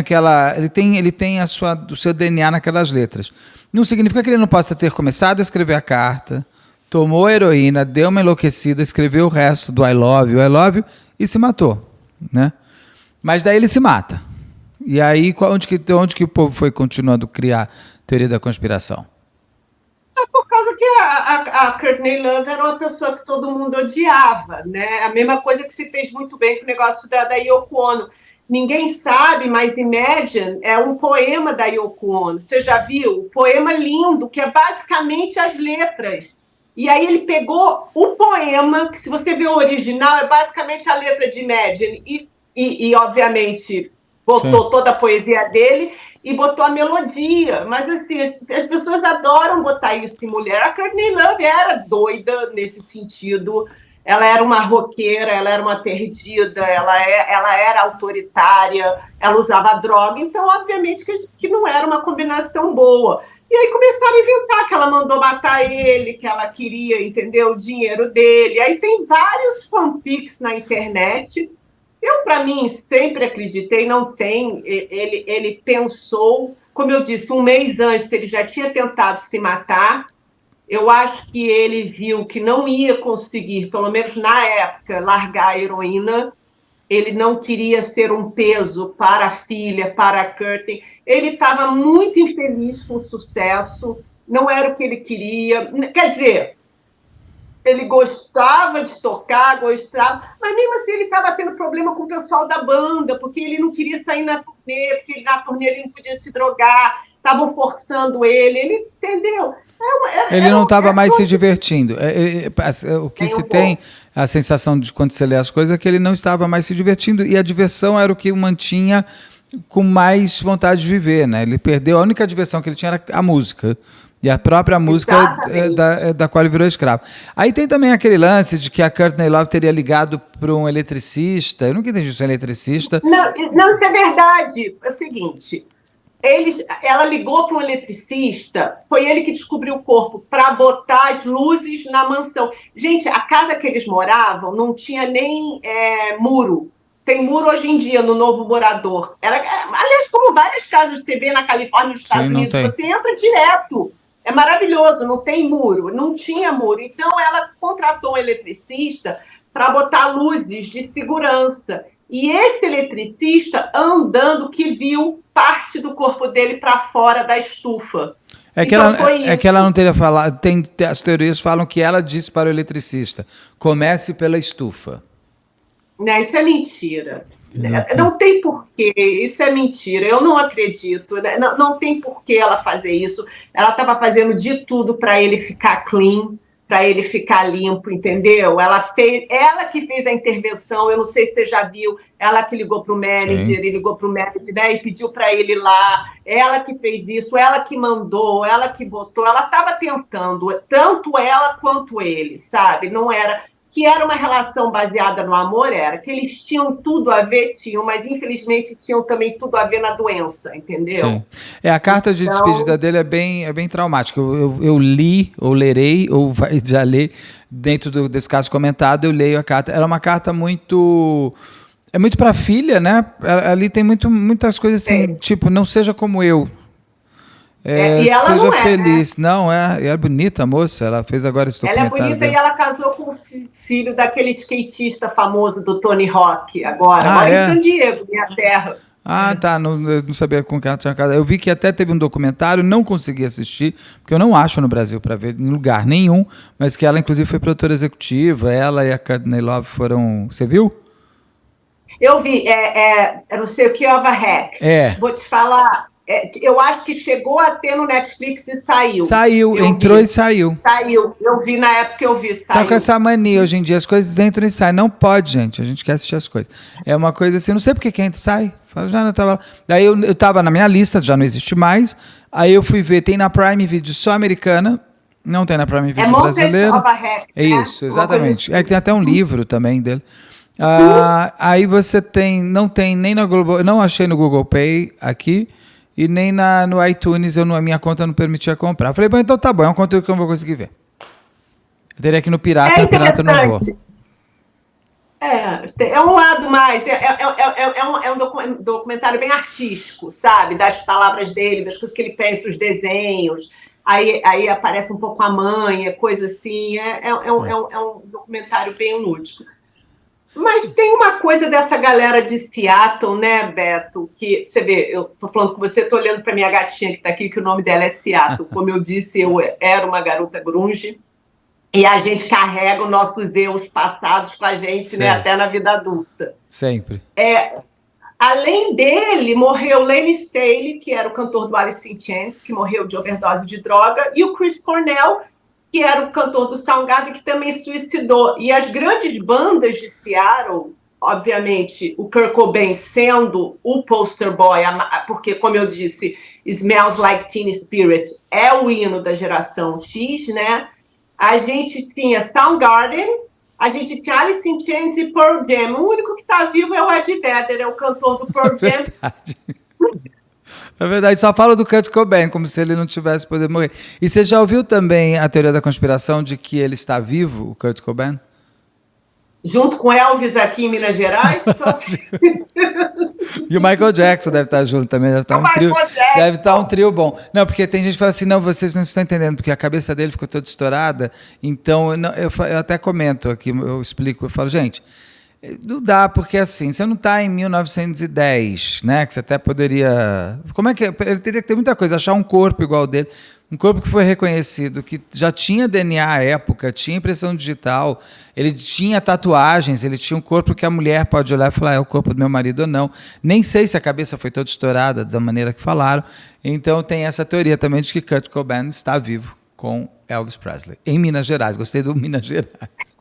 o seu DNA naquelas letras. Não significa que ele não possa ter começado a escrever a carta, tomou heroína, deu uma enlouquecida, escreveu o resto do I love you, e se matou, né? Mas daí ele se mata. E aí, onde que o povo foi continuando a criar teoria da conspiração? É por causa que a Courtney Love era uma pessoa que todo mundo odiava, né? A mesma coisa que se fez muito bem com o negócio da Yoko Ono. Ninguém sabe, mas Imagine é um poema da Yoko Ono. Você já viu? Um poema lindo, que é basicamente as letras. E aí ele pegou o poema, que se você ver o original, é basicamente a letra de Imagine, e obviamente, botou toda a poesia dele e botou a melodia. Mas assim, as pessoas adoram botar isso em mulher. A Courtney Love era doida nesse sentido. Ela era uma roqueira, ela era uma perdida, ela era autoritária, ela usava droga. Então, obviamente, que não era uma combinação boa. E aí começaram a inventar que ela mandou matar ele, que ela queria, entendeu, o dinheiro dele. Aí tem vários fanfics na internet. Eu, para mim, sempre acreditei, não tem. Ele pensou, como eu disse, um mês antes ele já tinha tentado se matar. Eu acho que ele viu que não ia conseguir, pelo menos na época, largar a heroína. Ele não queria ser um peso para a filha, para a Courtney. Ele estava muito infeliz com o sucesso, não era o que ele queria. Quer dizer, ele gostava de tocar, mas mesmo assim ele estava tendo problema com o pessoal da banda, porque ele não queria sair na turnê, porque na turnê ele não podia se drogar, estavam forçando ele entendeu? Ele não estava mais se divertindo. O que se tem, a sensação de quando você lê as coisas, é que ele não estava mais se divertindo, e a diversão era o que o mantinha com mais vontade de viver, né? Ele perdeu, a única diversão que ele tinha era a música. E a própria música da qual ele virou escravo. Aí tem também aquele lance de que a Courtney Love teria ligado para um eletricista. Eu nunca entendi isso, um eletricista. Não, isso é verdade. É o seguinte, ela ligou para um eletricista, foi ele que descobriu o corpo, para botar as luzes na mansão. Gente, a casa que eles moravam não tinha nem muro. Tem muro hoje em dia no Novo Morador. Aliás, como várias casas de TV na Califórnia, nos Estados Unidos, você entra direto. É maravilhoso, não tem muro, não tinha muro. Então, ela contratou um eletricista para botar luzes de segurança. E esse eletricista andando que viu parte do corpo dele para fora da estufa. É que ela não teria falado. As teorias falam que ela disse para o eletricista: comece pela estufa. Não, isso é mentira. Não tem porquê, isso é mentira, eu não acredito, né? Não tem porquê ela fazer isso. Ela estava fazendo de tudo para ele ficar clean, para ele ficar limpo, entendeu? Ela que fez a intervenção, eu não sei se você já viu, ela que ligou para o manager, ele ligou para o manager, né, e pediu para ele ir lá, ela que fez isso, ela que mandou, ela que botou, ela estava tentando, tanto ela quanto ele, sabe? Não era que era uma relação baseada no amor, era que eles tinham tudo a ver, mas infelizmente tinham também tudo a ver na doença, entendeu? Sim. A carta de despedida dele é bem traumática. Eu li, ou lerei, ou já ler, dentro desse caso comentado, eu leio a carta. Era uma carta muito... É muito para a filha, né? Ali tem muitas coisas assim, tipo, não seja como eu. E ela seja não feliz. Né? Não, é bonita a moça. Ela fez agora esse documentário. Ela é bonita dela. E ela casou com o filho daquele skatista famoso do Tony Hawk agora. Mora em San Diego, minha terra. Tá. Não sabia com quem ela tinha casado. Eu vi que até teve um documentário, não consegui assistir, porque eu não acho no Brasil para ver em lugar nenhum, mas que ela, inclusive, foi produtora executiva. Ela e a Courtney Love foram... Você viu? Eu vi. Eu não sei o que, Ova Hack. Vou te falar... eu acho que chegou a ter no Netflix e saiu. Entrou e saiu. Saiu. Eu vi na época que eu vi, saiu. Tá com essa mania hoje em dia, as coisas entram e saem. Não pode, gente. A gente quer assistir as coisas. É uma coisa assim, não sei porque que entra e sai. Falo, já não tava lá. Daí eu tava na minha lista, já não existe mais. Aí eu fui ver, tem na Prime Video só americana, não tem na Prime Video brasileira. É isso, exatamente. Que tem até um livro também dele. Aí você não tem nem na Global, não achei no Google Pay aqui. E nem no iTunes, a minha conta não permitia comprar. Eu falei, bom, então tá bom, é um conteúdo que eu não vou conseguir ver. Eu teria que ir no Pirata, no Pirata eu não vou. É um lado mais, é um documentário bem artístico, sabe? Das palavras dele, das coisas que ele pensa, os desenhos. Aí aparece um pouco a mãe, coisa assim. É um documentário bem lúdico. Mas tem uma coisa dessa galera de Seattle, né, Beto? Que você vê, eu tô falando com você, tô olhando para minha gatinha que tá aqui, que o nome dela é Seattle. Como eu disse, eu era uma garota grunge e a gente carrega os nossos Deus passados com a gente, né, até na vida adulta. Sempre. Além dele, morreu Lenny Staley, que era o cantor do Alice in Chains, que morreu de overdose de droga, e o Chris Cornell, que era o cantor do Soundgarden, que também suicidou. E as grandes bandas de Seattle, obviamente, o Kurt Cobain sendo o poster boy, porque, como eu disse, Smells Like Teen Spirit é o hino da geração X, né? A gente tinha Soundgarden, a gente tinha Alice in Chains e Pearl Jam. O único que está vivo é o Ed Vedder, é o cantor do Pearl Jam. É verdade, só fala do Kurt Cobain, como se ele não tivesse poder morrer. E você já ouviu também a teoria da conspiração de que ele está vivo, o Kurt Cobain? Junto com Elvis aqui em Minas Gerais? E o Michael Jackson deve estar junto também, deve estar um trio bom. Não, porque tem gente que fala assim, não, vocês não estão entendendo, porque a cabeça dele ficou toda estourada, então eu até comento aqui, eu explico, eu falo, gente... Não dá, porque assim, você não está em 1910, né? Que você até poderia... Como é que... Ele teria que ter muita coisa, achar um corpo igual ao dele, um corpo que foi reconhecido, que já tinha DNA à época, tinha impressão digital, ele tinha tatuagens, ele tinha um corpo que a mulher pode olhar e falar, é o corpo do meu marido ou não. Nem sei se a cabeça foi toda estourada da maneira que falaram. Então tem essa teoria também de que Kurt Cobain está vivo com Elvis Presley. Em Minas Gerais, gostei do Minas Gerais.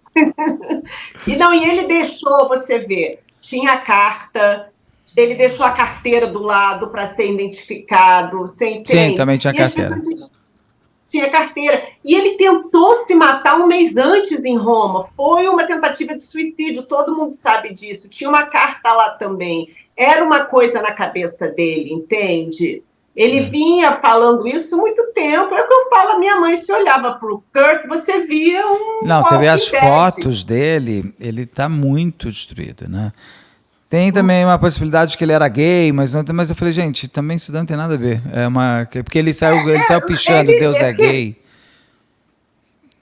E ele deixou, você ver, tinha a carta, ele deixou a carteira do lado para ser identificado, você entende? Sim, também tinha carteira. Tinha carteira. E ele tentou se matar um mês antes em Roma. Foi uma tentativa de suicídio, todo mundo sabe disso. Tinha uma carta lá também. Era uma coisa na cabeça dele, entende? Ele vinha falando isso há muito tempo. É o que eu falo, a minha mãe se olhava para o Kurt, você via um... Não, você vê as fotos dele, ele está muito destruído, né? Tem também uma possibilidade de que ele era gay, mas eu falei, gente, também isso não tem nada a ver. Porque ele saiu pichando, Deus é gay.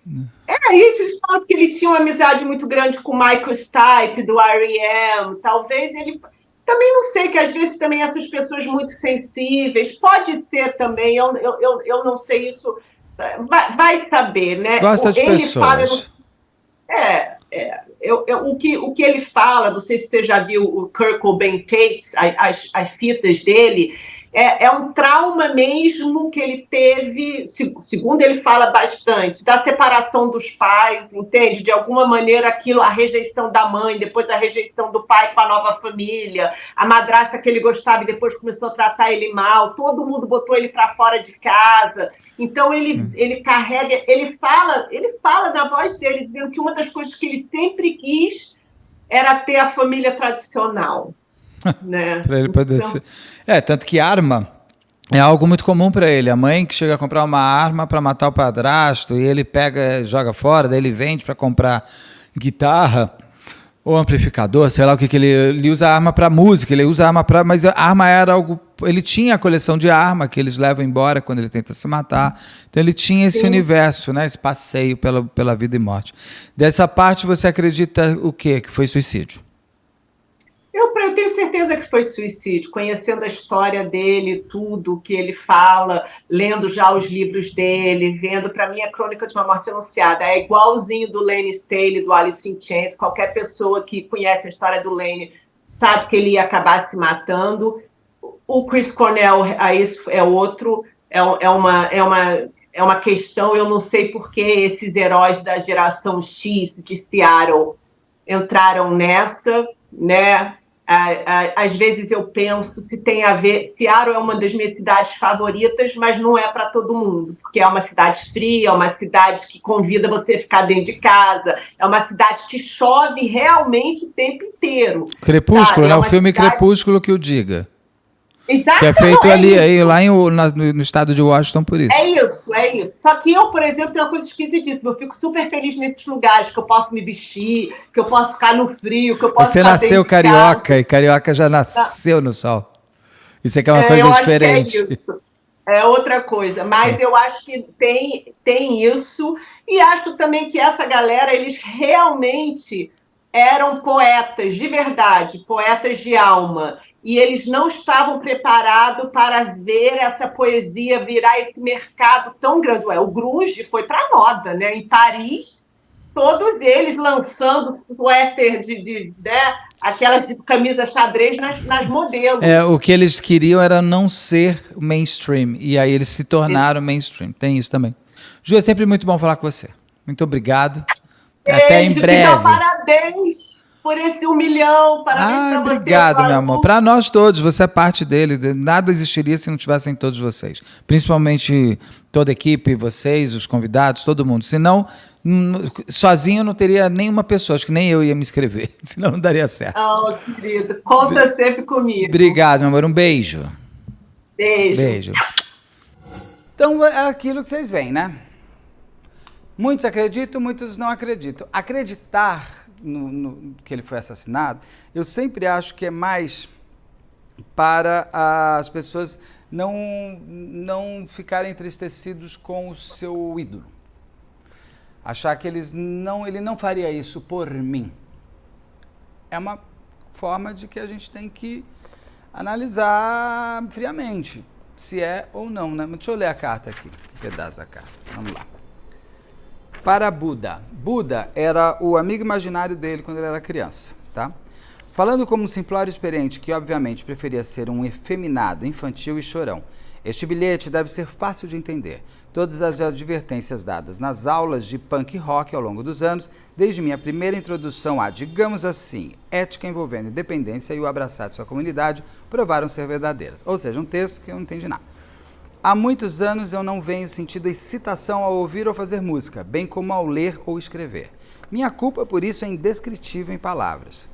Isso, eles falam que ele tinha uma amizade muito grande com o Michael Stipe, do R.E.M., talvez ele... Também não sei, que às vezes também essas pessoas muito sensíveis, pode ser também, eu não sei isso, vai saber, né? Gosta de pessoas. o que ele fala, não sei se você já viu o Kurt Cobain tapes, as fitas dele, é um trauma mesmo que ele teve, segundo ele fala bastante, da separação dos pais, entende? De alguma maneira aquilo, a rejeição da mãe, depois a rejeição do pai com a nova família, a madrasta que ele gostava e depois começou a tratar ele mal, todo mundo botou ele para fora de casa. Então ele carrega, ele fala na voz dele, dizendo que uma das coisas que ele sempre quis era ter a família tradicional. Né? Para ele poder ser. Tanto que arma é algo muito comum para ele. A mãe que chega a comprar uma arma para matar o padrasto e ele pega, joga fora, daí ele vende para comprar guitarra ou amplificador, sei lá o que ele usa a arma para música, ele usa a arma para, mas a arma era algo, ele tinha a coleção de arma que eles levam embora quando ele tenta se matar. Então ele tinha esse universo, né, esse passeio pela vida e morte. Dessa parte você acredita o quê? Que foi suicídio? Eu tenho certeza que foi suicídio, conhecendo a história dele, tudo que ele fala, lendo já os livros dele, vendo, para mim, a Crônica de uma Morte Anunciada. É igualzinho do Lane Staley, do Alice in Chains. Qualquer pessoa que conhece a história do Lane sabe que ele ia acabar se matando. O Chris Cornell, aí é outro, é uma questão, eu não sei por que esses heróis da geração X de Seattle entraram nessa, né? Às vezes eu penso se tem a ver. Seattle é uma das minhas cidades favoritas, mas não é para todo mundo, porque é uma cidade fria, é uma cidade que convida você a ficar dentro de casa, é uma cidade que chove realmente o tempo inteiro. Crepúsculo, né? O filme cidade... Crepúsculo que o diga. Exatamente. Que é feito ali, lá no estado de Washington, por isso. É isso. Só que eu, por exemplo, tenho uma coisa esquisitíssima. Eu fico super feliz nesses lugares, que eu posso me vestir, que eu posso ficar no frio, que eu posso Você nasceu carioca, e carioca já nasceu no sol. Isso aqui é uma coisa diferente. Acho que é isso. É outra coisa. Mas eu acho que tem isso. E acho também que essa galera, eles realmente eram poetas, de verdade, poetas de alma. E eles não estavam preparados para ver essa poesia virar esse mercado tão grande. O grunge foi para a moda, né? Em Paris, todos eles lançando suéter né? Aquelas de camisa xadrez nas modelos. O que eles queriam era não ser mainstream, e aí eles se tornaram mainstream. Tem isso também. Ju, é sempre muito bom falar com você. Muito obrigado. Até em breve. Então, parabéns por esse 1 milhão, parabéns para você. Obrigado, meu amor. Para nós todos, você é parte dele. Nada existiria se não tivessem todos vocês. Principalmente toda a equipe, vocês, os convidados, todo mundo. Senão, sozinho não teria nenhuma pessoa. Acho que nem eu ia me inscrever. Senão não daria certo. Oh, querido. Conta sempre comigo. Obrigado, meu amor. Um beijo. Beijo. Então, é aquilo que vocês veem, né? Muitos acreditam, muitos não acreditam. Acreditar no que ele foi assassinado, eu sempre acho que é mais para as pessoas não ficarem entristecidos com o seu ídolo. Achar que ele não faria isso por mim. É uma forma de que a gente tem que analisar friamente se é ou não, né? Deixa eu ler a carta aqui, um pedaço da carta. Vamos lá. Para Buda. Buda era o amigo imaginário dele quando ele era criança, tá? Falando como um simplório experiente que, obviamente, preferia ser um efeminado, infantil e chorão. Este bilhete deve ser fácil de entender. Todas as advertências dadas nas aulas de punk rock ao longo dos anos, desde minha primeira introdução à, digamos assim, ética envolvendo independência e o abraçar de sua comunidade, provaram ser verdadeiras. Ou seja, um texto que eu não entendi nada. Há muitos anos eu não venho sentindo excitação ao ouvir ou fazer música, bem como ao ler ou escrever. Minha culpa por isso é indescritível em palavras.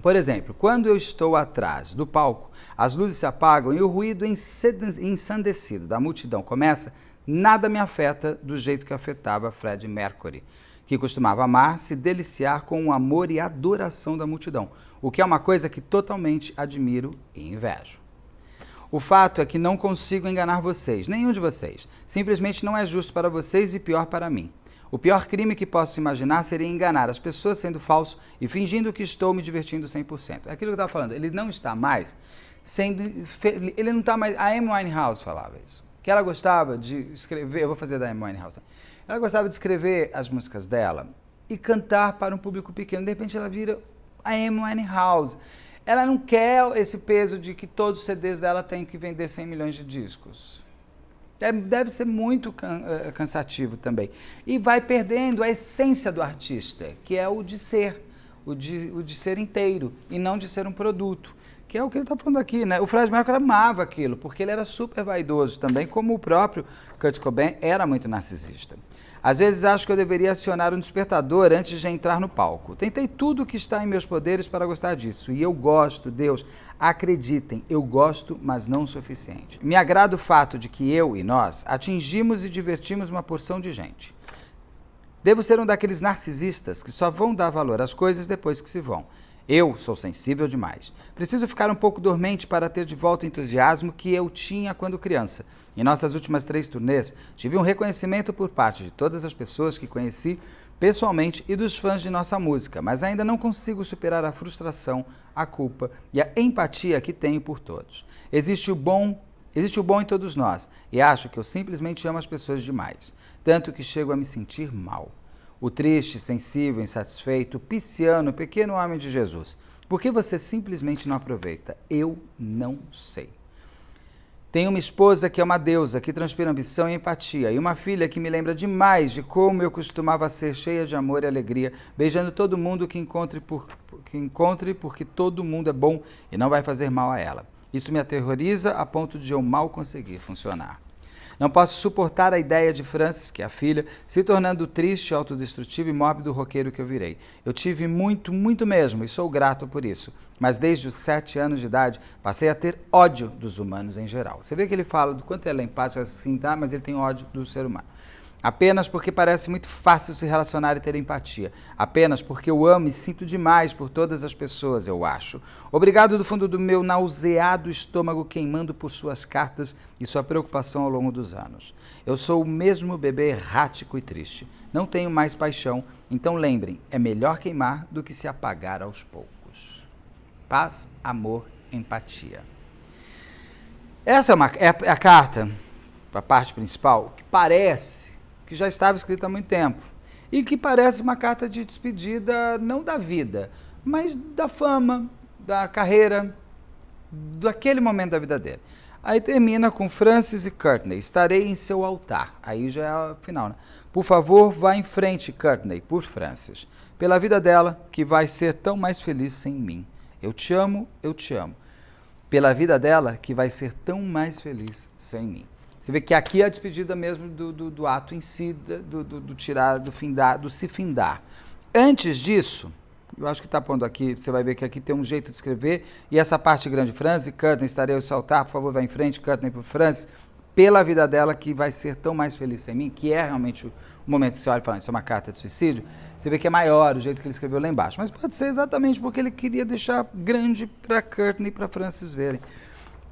Por exemplo, quando eu estou atrás do palco, as luzes se apagam e o ruído ensandecido da multidão começa, nada me afeta do jeito que afetava Freddie Mercury, que costumava amar, se deliciar com o amor e adoração da multidão, o que é uma coisa que totalmente admiro e invejo. O fato é que não consigo enganar vocês, nenhum de vocês. Simplesmente não é justo para vocês e pior para mim. O pior crime que posso imaginar seria enganar as pessoas sendo falso e fingindo que estou me divertindo 100%. É aquilo que eu estava falando, ele não está mais sendo... Ele não está mais... A Amy Winehouse falava isso. Que ela gostava de escrever... Eu vou fazer da Amy Winehouse. Ela gostava de escrever as músicas dela e cantar para um público pequeno. De repente ela vira a Amy Winehouse. Ela não quer esse peso de que todos os CDs dela têm que vender 100 milhões de discos. Deve ser muito cansativo também. E vai perdendo a essência do artista, que é o de ser, o de ser inteiro, e não de ser um produto, que é o que ele está falando aqui, né? O Fred Mercury amava aquilo, porque ele era super vaidoso também, como o próprio Kurt Cobain era muito narcisista. Às vezes acho que eu deveria acionar um despertador antes de entrar no palco. Tentei tudo o que está em meus poderes para gostar disso. E eu gosto, Deus, acreditem, eu gosto, mas não o suficiente. Me agrada o fato de que eu e nós atingimos e divertimos uma porção de gente. Devo ser um daqueles narcisistas que só vão dar valor às coisas depois que se vão. Eu sou sensível demais. Preciso ficar um pouco dormente para ter de volta o entusiasmo que eu tinha quando criança. Em nossas últimas 3 turnês, tive um reconhecimento por parte de todas as pessoas que conheci pessoalmente e dos fãs de nossa música, mas ainda não consigo superar a frustração, a culpa e a empatia que tenho por todos. Existe o bom em todos nós e acho que eu simplesmente amo as pessoas demais, tanto que chego a me sentir mal. O triste, sensível, insatisfeito, pisciano, pequeno homem de Jesus. Por que você simplesmente não aproveita? Eu não sei. Tenho uma esposa que é uma deusa, que transpira ambição e empatia, e uma filha que me lembra demais de como eu costumava ser, cheia de amor e alegria, beijando todo mundo que encontre porque todo mundo é bom e não vai fazer mal a ela. Isso me aterroriza a ponto de eu mal conseguir funcionar. Não posso suportar a ideia de Frances, que é a filha, se tornando triste, autodestrutivo e mórbido roqueiro que eu virei. Eu tive muito, muito mesmo, e sou grato por isso. Mas desde os 7 anos de idade, passei a ter ódio dos humanos em geral. Você vê que ele fala do quanto ela é empática, assim, tá? Mas ele tem ódio do ser humano. Apenas porque parece muito fácil se relacionar e ter empatia. Apenas porque eu amo e sinto demais por todas as pessoas, eu acho. Obrigado do fundo do meu nauseado estômago queimando por suas cartas e sua preocupação ao longo dos anos. Eu sou o mesmo bebê errático e triste. Não tenho mais paixão, então lembrem, é melhor queimar do que se apagar aos poucos. Paz, amor, empatia. Essa é a carta, a parte principal, que parece que já estava escrita há muito tempo e que parece uma carta de despedida não da vida, mas da fama, da carreira, daquele momento da vida dele. Aí termina com Frances e Courtney, estarei em seu altar. Aí já é o final, né? Por favor, vá em frente, Courtney, por Frances. Pela vida dela, que vai ser tão mais feliz sem mim. Eu te amo, eu te amo. Pela vida dela, que vai ser tão mais feliz sem mim. Você vê que aqui é a despedida mesmo do ato em si, do se findar. Antes disso, eu acho que está pondo aqui, você vai ver que aqui tem um jeito de escrever, e essa parte grande, Frances, Courtney, estarei ao seu altar, por favor, vá em frente, Courtney por Frances, pela vida dela, que vai ser tão mais feliz sem mim, que é realmente o momento que você olha e fala, isso é uma carta de suicídio, você vê que é maior o jeito que ele escreveu lá embaixo. Mas pode ser exatamente porque ele queria deixar grande para Courtney e para Frances verem.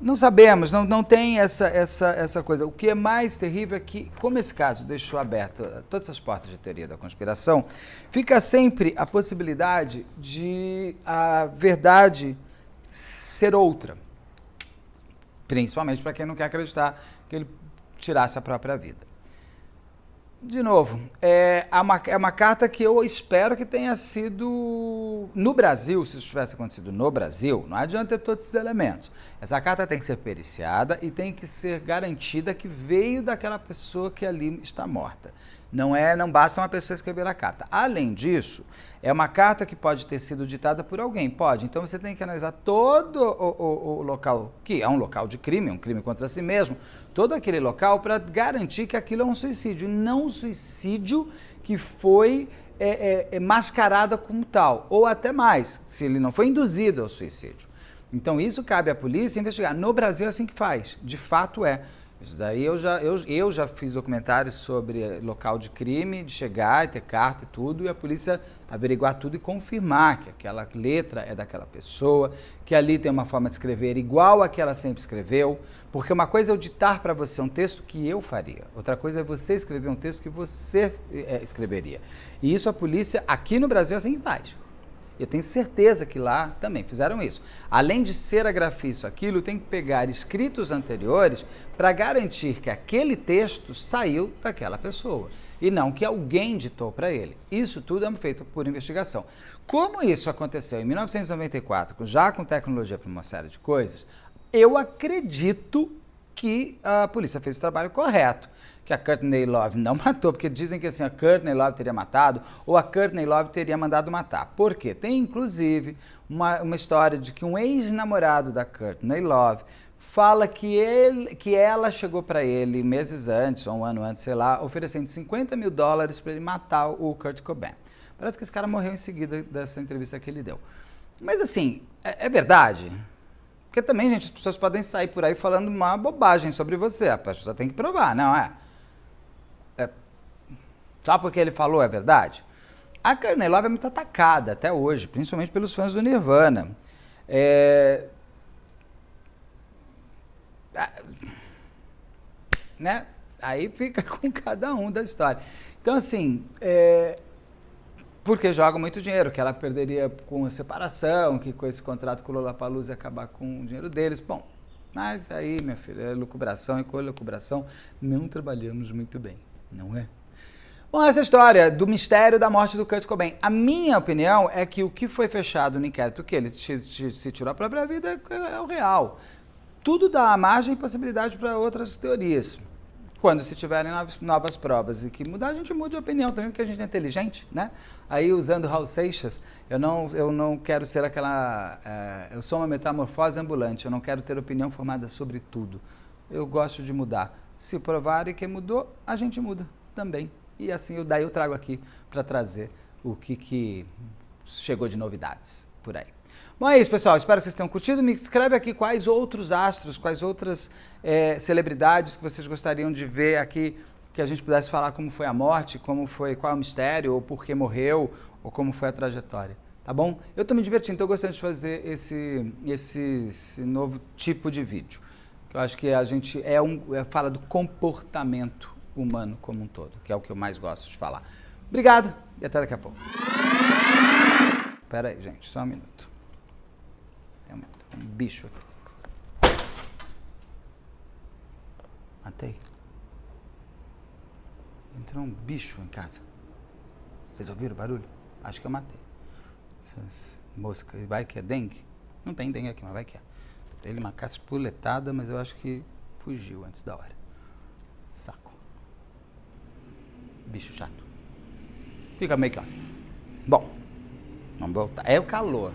Não sabemos, não tem essa coisa. O que é mais terrível é que, como esse caso deixou aberto todas as portas de teoria da conspiração, fica sempre a possibilidade de a verdade ser outra. Principalmente para quem não quer acreditar que ele tirasse a própria vida. De novo, é uma carta que eu espero que tenha sido no Brasil, se isso tivesse acontecido no Brasil, não adianta ter todos esses elementos. Essa carta tem que ser periciada e tem que ser garantida que veio daquela pessoa que ali está morta. Não basta uma pessoa escrever a carta. Além disso, é uma carta que pode ter sido ditada por alguém, pode. Então você tem que analisar todo o local, que é um local de crime, um crime contra si mesmo, todo aquele local para garantir que aquilo é um suicídio, não um suicídio que foi mascarado como tal, ou até mais, se ele não foi induzido ao suicídio. Então isso cabe à polícia investigar. No Brasil é assim que faz, de fato é. Isso daí eu já fiz documentários sobre local de crime, de chegar e ter carta e tudo, e a polícia averiguar tudo e confirmar que aquela letra é daquela pessoa, que ali tem uma forma de escrever igual a que ela sempre escreveu, porque uma coisa é eu ditar para você um texto que eu faria, outra coisa é você escrever um texto que você escreveria. E isso a polícia aqui no Brasil assim faz. Eu tenho certeza que lá também fizeram isso. Além de ser a grafia isso, aquilo, tem que pegar escritos anteriores para garantir que aquele texto saiu daquela pessoa e não que alguém ditou para ele. Isso tudo é feito por investigação. Como isso aconteceu em 1994, já com tecnologia para uma série de coisas, eu acredito que a polícia fez o trabalho correto. Que a Courtney Love não matou, porque dizem que assim, a Courtney Love teria matado ou a Courtney Love teria mandado matar. Por quê? Tem inclusive uma história de que um ex-namorado da Courtney Love fala que ela chegou para ele meses antes, ou um ano antes, sei lá, oferecendo $50 mil para ele matar o Kurt Cobain. Parece que esse cara morreu em seguida dessa entrevista que ele deu. Mas assim, é verdade? Porque também, gente, as pessoas podem sair por aí falando uma bobagem sobre você. A pessoa tem que provar, não é? Só porque ele falou é verdade? A Courtney Love é muito atacada até hoje, principalmente pelos fãs do Nirvana. Né? Aí fica com cada um da história. Então, assim, porque joga muito dinheiro, que ela perderia com a separação, que com esse contrato com o Lollapalooza ia acabar com o dinheiro deles. Bom, mas aí, minha filha, lucubração e colucubração não trabalhamos muito bem, não é? Bom, essa história do mistério da morte do Kurt Cobain. A minha opinião é que o que foi fechado no inquérito, que ele se tirou a própria vida, é o real. Tudo dá margem e possibilidade para outras teorias. Quando se tiverem novas provas e que mudar, a gente muda de opinião também, porque a gente é inteligente, né? Aí, usando Raul Seixas, eu não quero ser aquela... eu sou uma metamorfose ambulante, eu não quero ter opinião formada sobre tudo. Eu gosto de mudar. Se provarem que mudou, a gente muda também. E assim, daí eu trago aqui para trazer o que chegou de novidades por aí. Bom, é isso, pessoal. Espero que vocês tenham curtido. Me escreve aqui quais outros astros, quais outras celebridades que vocês gostariam de ver aqui, que a gente pudesse falar como foi a morte, como foi, qual é o mistério, ou por que morreu, ou como foi a trajetória. Tá bom? Eu estou me divertindo, estou gostando de fazer esse novo tipo de vídeo. Que eu acho que a gente fala do comportamento humano como um todo, que é o que eu mais gosto de falar. Obrigado e até daqui a pouco. Espera aí, gente, só um minuto. Tem um bicho aqui. Matei. Entrou um bicho em casa. Vocês ouviram o barulho? Acho que eu matei. Essas moscas. Vai que é dengue? Não tem dengue aqui, mas vai que é. Dei uma caspuletada, mas eu acho que fugiu antes da hora. Saco. Bicho chato. Fica meio que, ó. Bom, vamos voltar. É o calor.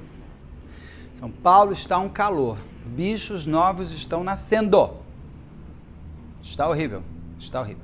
São Paulo está um calor. Bichos novos estão nascendo. Está horrível. Está horrível.